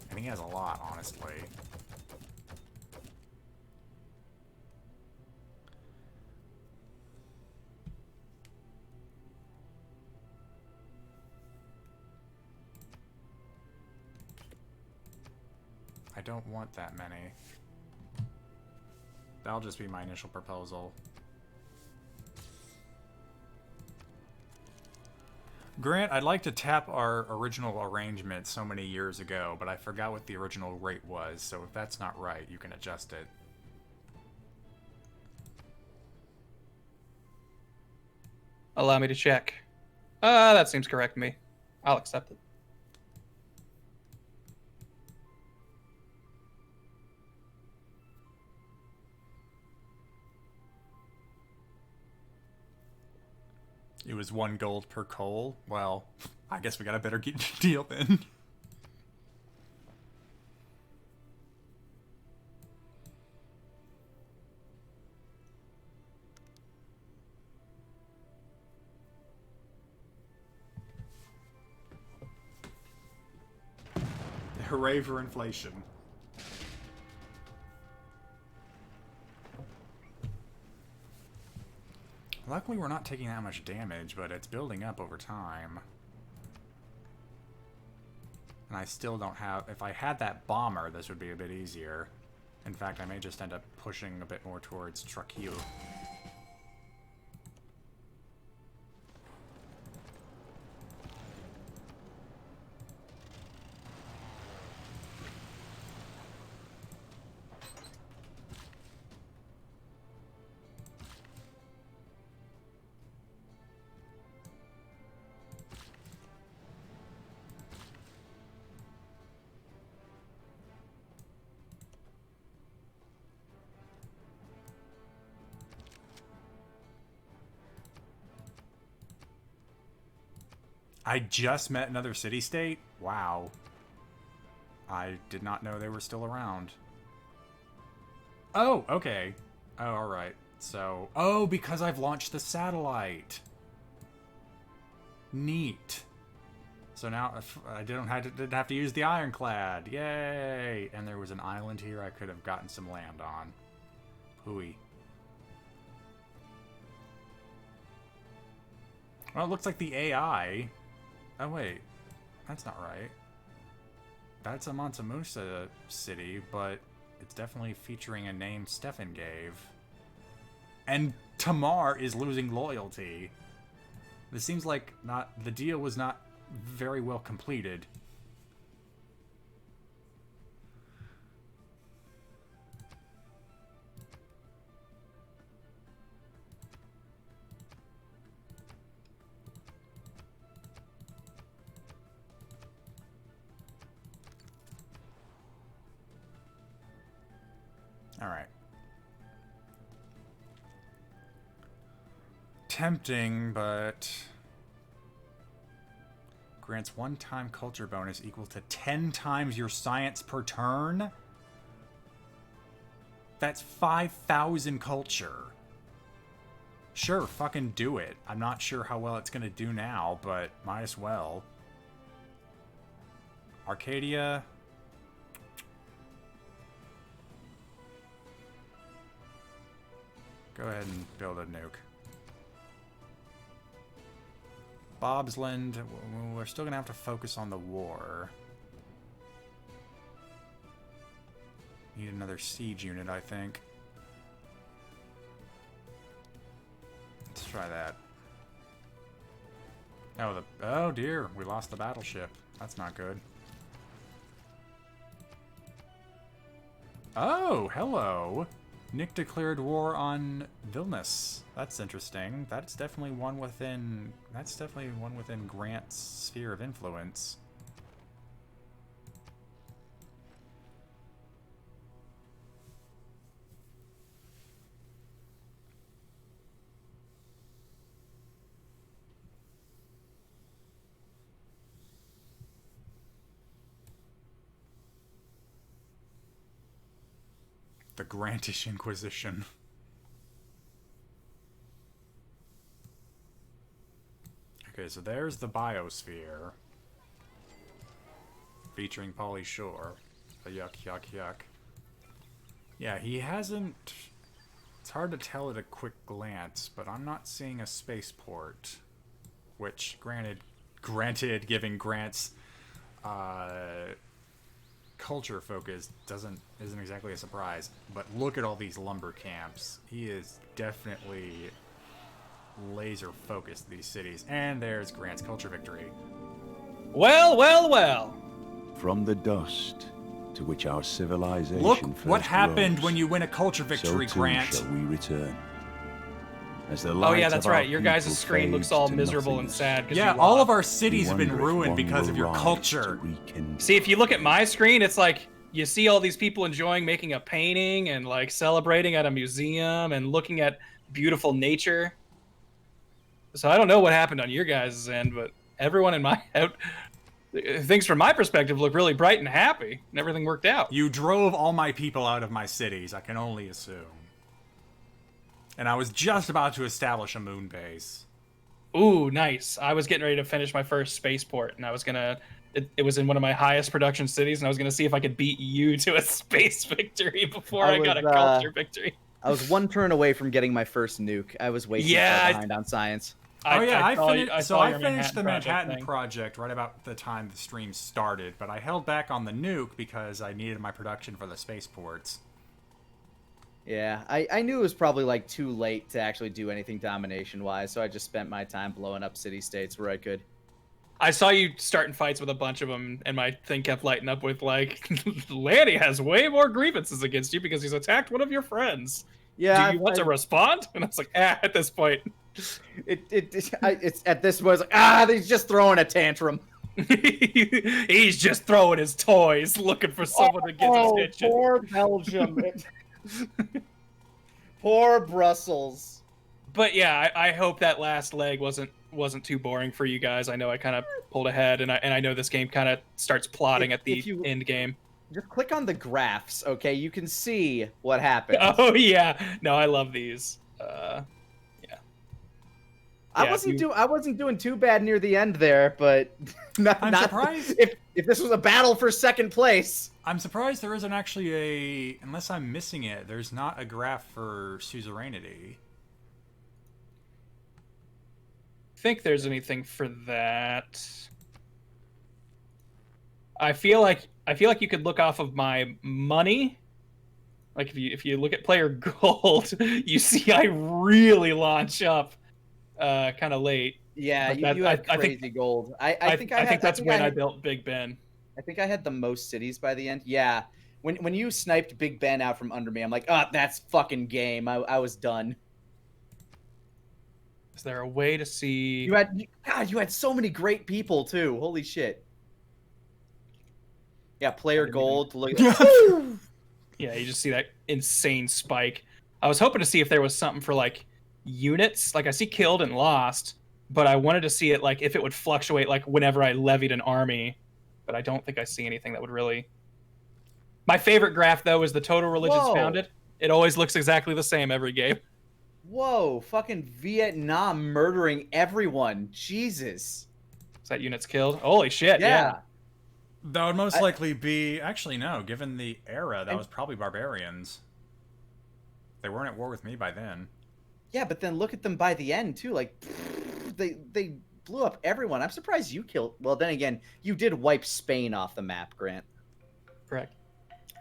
S2: And he has a lot, honestly. I don't want that many. That'll just be my initial proposal. Grant, I'd like to tap our original arrangement so many years ago, but I forgot what the original rate was, so if that's not right, you can adjust it.
S3: Allow me to check. That seems correct to me. I'll accept it.
S2: It was 1 gold per coal. Well, I guess we got a better deal then. Hooray for inflation. Luckily, we're not taking that much damage, but it's building up over time. And I still don't have... If I had that bomber, this would be a bit easier. In fact, I may just end up pushing a bit more towards Trujillo. I just met another city-state? Wow. I did not know they were still around. Oh, okay. Oh, alright. So... Oh, because I've launched the satellite! Neat. So now I didn't have to use the ironclad. Yay! And there was an island here I could have gotten some land on. Hooey. Well, it looks like the AI... Oh, wait. That's not right. That's a Mansa Musa city, but it's definitely featuring a name Stefan gave. And Tamar is losing loyalty. This seems like the deal was not very well completed. All right. Tempting, but grants one-time culture bonus equal to 10 times your science per turn. That's 5,000 culture. Sure, fucking do it. I'm not sure how well it's gonna do now, but might as well. Arcadia. Go ahead and build a nuke. Bobsland, we're still gonna have to focus on the war. Need another siege unit, I think. Let's try that. Oh, oh dear, we lost the battleship. That's not good. Oh, hello. Nick declared war on Vilnius. That's interesting. That's definitely one within Grant's sphere of influence. The Grantish Inquisition. Okay, so there's the biosphere. Featuring Pauly Shore. Yuck, yuck, yuck. Yeah, he hasn't... It's hard to tell at a quick glance, but I'm not seeing a spaceport. Which, granted giving Grant's culture focus isn't exactly a surprise, but look at all these lumber camps. He is definitely laser focused these cities, and there's Grant's culture victory.
S3: Well, well, well.
S5: From the dust to which our civilization
S2: Look
S5: first
S2: what happened
S5: rose,
S2: when you win a culture victory,
S5: so too
S2: Grant.
S5: shall we return. As the
S3: Oh
S5: light
S3: yeah, that's
S5: of our
S3: right. Your guys'
S5: people
S3: screen looks
S5: fades
S3: all
S5: to
S3: miserable and
S5: nothingness,
S3: sad. 'Cause
S2: Yeah,
S3: you
S2: all
S3: lost.
S2: of our cities have been
S5: we wonder if
S2: ruined
S5: one
S2: because
S5: will
S2: of your
S5: rise
S2: culture.
S5: to rekindle.
S3: See, if you look at my screen, it's like you see all these people enjoying making a painting and like celebrating at a museum and looking at beautiful nature. So I don't know what happened on your guys' end, but everyone in my things from my perspective look really bright and happy, and everything worked out.
S2: You drove all my people out of my cities, I can only assume. And I was just about to establish a moon base.
S3: Ooh, nice. I was getting ready to finish my first spaceport, and I was gonna. It was in one of my highest production cities, and I was gonna see if I could beat you to a space victory before I got a culture victory.
S1: I was one turn away from getting my first nuke. I was way too far behind on science.
S2: I
S3: saw your
S2: finished the
S3: Project
S2: Manhattan
S3: thing.
S2: project right about the time the stream started, but I held back on the nuke because I needed my production for the spaceports.
S1: Yeah, I knew it was probably like too late to actually do anything domination-wise, so I just spent my time blowing up city-states where I could.
S3: I saw you starting fights with a bunch of them, and my thing kept lighting up with like, Lanny has way more grievances against you because he's attacked one of your friends.
S1: Yeah,
S3: do you want to respond? And I was like, at this point.
S1: It's at this point, it's like, he's just throwing a tantrum.
S3: He's just throwing his toys, looking for someone to get his attention.
S1: Poor Belgium. Poor Brussels.
S3: But yeah, I hope that last leg wasn't too boring for you guys. I know I kind of pulled ahead, and I know this game kind of starts plotting at the end game.
S1: Just click on the graphs, okay? You can see what happens.
S3: Oh yeah, no, I love these. Yeah.
S1: I wasn't doing too bad near the end there, but
S2: I'm surprised
S1: if this was a battle for second place.
S2: I'm surprised there isn't actually unless I'm missing it, there's not a graph for suzerainty.
S3: Think there's anything for that. I feel like you could look off of my money. Like if you look at player gold, you see I really launch up kind of late.
S1: Yeah, you had crazy gold. I think
S3: that's when I built Big Ben.
S1: I think I had the most cities by the end. Yeah. When you sniped Big Ben out from under me, I'm like, that's fucking game. I was done.
S3: Is there a way to see?
S1: You had so many great people too. Holy shit. Yeah, player gold. Look.
S3: Yeah, you just see that insane spike. I was hoping to see if there was something for like units. Like I see killed and lost, but I wanted to see it like if it would fluctuate like whenever I levied an army. But I don't think I see anything that would really. My favorite graph though is the total religions
S1: Whoa.
S3: founded. It always looks exactly the same every game.
S1: Whoa, fucking Vietnam murdering everyone. Jesus.
S3: Is that units killed? Holy shit! Yeah.
S2: That would most likely be... Actually, no. Given the era, that was probably barbarians. They weren't at war with me by then.
S1: Yeah, but then look at them by the end, too. Like, they blew up everyone. I'm surprised you killed... Well, then again, you did wipe Spain off the map, Grant.
S3: Correct.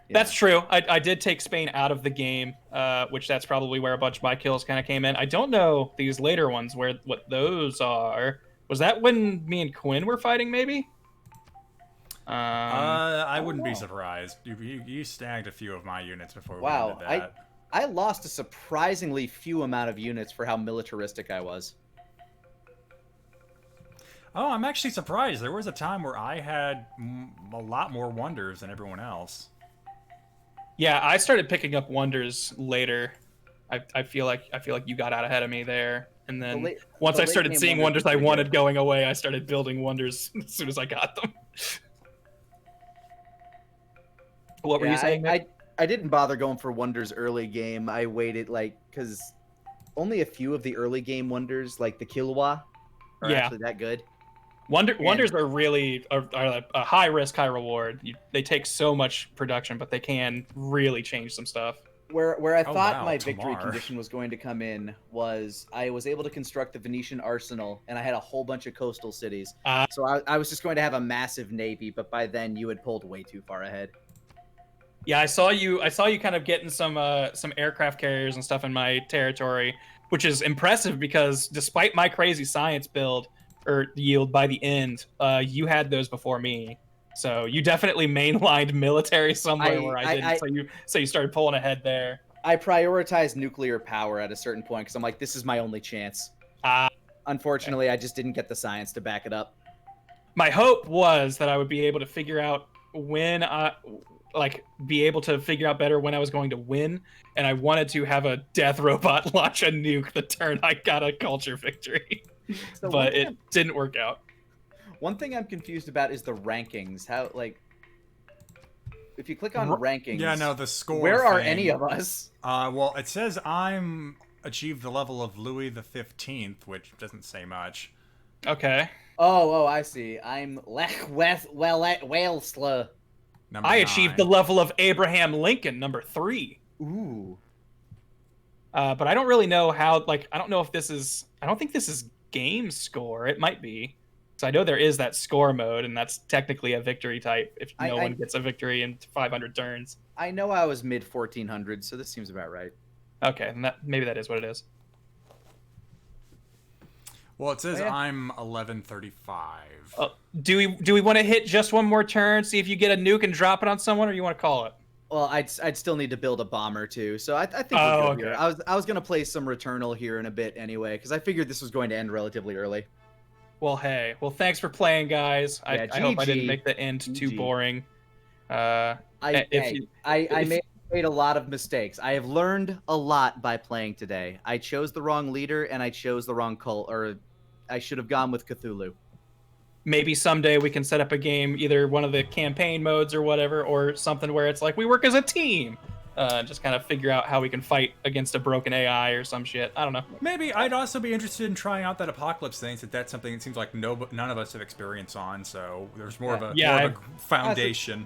S1: Yeah.
S3: That's true. I did take Spain out of the game, which that's probably where a bunch of my kills kind of came in. I don't know these later ones what those are. Was that when me and Quinn were fighting, maybe?
S2: I wouldn't be surprised. You snagged a few of my units before we
S1: Wow,
S2: ended that.
S1: I lost a surprisingly few amount of units for how militaristic I was.
S2: Oh, I'm actually surprised. There was a time where I had a lot more wonders than everyone else.
S3: Yeah, I started picking up wonders later. I feel like you got out ahead of me there. And then once I started seeing wonders I wanted going away, I started building wonders as soon as I got them. What were you saying?
S1: I didn't bother going for wonders early game. I waited because only a few of the early game wonders, like the Kilwa, are actually that good.
S3: Wonders are really are a high risk, high reward. They take so much production, but they can really change some stuff.
S1: Where I thought my victory condition was going to come in was I was able to construct the Venetian arsenal, and I had a whole bunch of coastal cities. So I was just going to have a massive navy, but by then you had pulled way too far ahead.
S3: Yeah, I saw you kind of getting some aircraft carriers and stuff in my territory, which is impressive because despite my crazy science build or yield by the end, you had those before me. So you definitely mainlined military somewhere where I didn't. So you started pulling ahead there.
S1: I prioritized nuclear power at a certain point because I'm like, this is my only chance. Unfortunately, I just didn't get the science to back it up.
S3: My hope was that I would be able to figure out when be able to figure out better when I was going to win, and I wanted to have a death robot launch a nuke the turn I got a culture victory. So but it didn't work out.
S1: One thing I'm confused about is the rankings. How, if you click on rankings...
S2: Yeah, no, the score
S1: Where are any of us?
S2: Well, it says I'm achieved the level of Louis the 15th, which doesn't say much.
S3: Okay.
S1: Oh, I see. I'm Walesla.
S3: I achieved the level of Abraham Lincoln, number 3.
S1: Ooh.
S3: But I don't really know how, I don't know if this is... I don't think this is game score. It might be. So I know there is that score mode, and that's technically a victory type if no one gets a victory in 500 turns.
S1: I know I was mid 1400s, so this seems about right.
S3: Okay, and maybe that is what it is.
S2: Well, it says I'm 1135.
S3: Do we want to hit just one more turn, see if you get a nuke and drop it on someone, or you want to call it?
S1: Well, I'd still need to build a bomber too, so I think we're good here. I was gonna play some Returnal here in a bit anyway, because I figured this was going to end relatively early.
S3: Well, hey. Well, thanks for playing, guys. I hope I didn't make the end too boring.
S1: I made a lot of mistakes. I have learned a lot by playing today. I chose the wrong leader, and I chose the wrong cult, or I should have gone with Cthulhu.
S3: Maybe someday we can set up a game, either one of the campaign modes or whatever, or something where it's like we work as a team. Just kind of figure out how we can fight against a broken AI or some shit. I don't know.
S2: Maybe I'd also be interested in trying out that apocalypse thing. That's something it seems like none of us have experience on. So there's more of a foundation.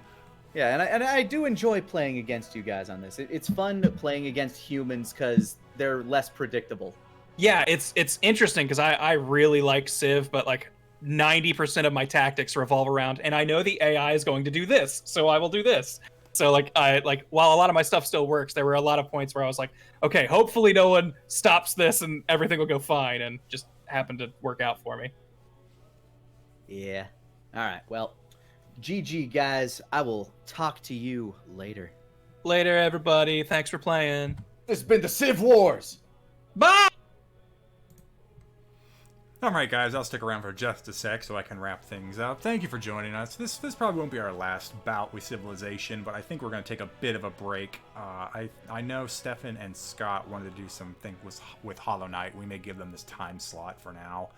S1: Yeah, and I do enjoy playing against you guys on this. It's fun playing against humans because they're less predictable.
S3: Yeah, it's interesting because I really like Civ, but 90% of my tactics revolve around, and I know the AI is going to do this, so I will do this. So while a lot of my stuff still works, there were a lot of points where I was like, okay, hopefully no one stops this and everything will go fine, and just happened to work out for me.
S1: Yeah. All right. Well, GG guys. I will talk to you later.
S3: Later, everybody. Thanks for playing.
S1: This has been the Civ Wars.
S3: Bye.
S2: Alright guys, I'll stick around for just a sec so I can wrap things up. Thank you for joining us. This probably won't be our last bout with Civilization, but I think we're going to take a bit of a break. I know Stefan and Scott wanted to do something with Hollow Knight. We may give them this time slot for now.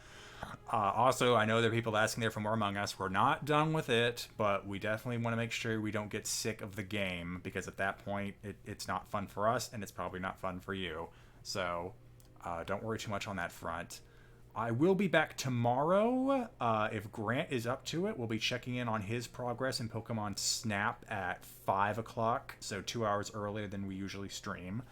S2: Also, I know there are people asking there for more Among Us. We're not done with it, but we definitely want to make sure we don't get sick of the game, because at that point, it's not fun for us, and it's probably not fun for you. So, don't worry too much on that front. I will be back tomorrow. If Grant is up to it, we'll be checking in on his progress in Pokemon Snap at 5 o'clock, so 2 hours earlier than we usually stream.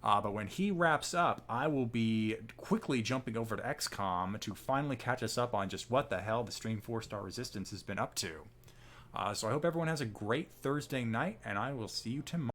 S2: But when he wraps up, I will be quickly jumping over to XCOM to finally catch us up on just what the hell the Stream 4-Star Resistance has been up to. So I hope everyone has a great Thursday night, and I will see you tomorrow.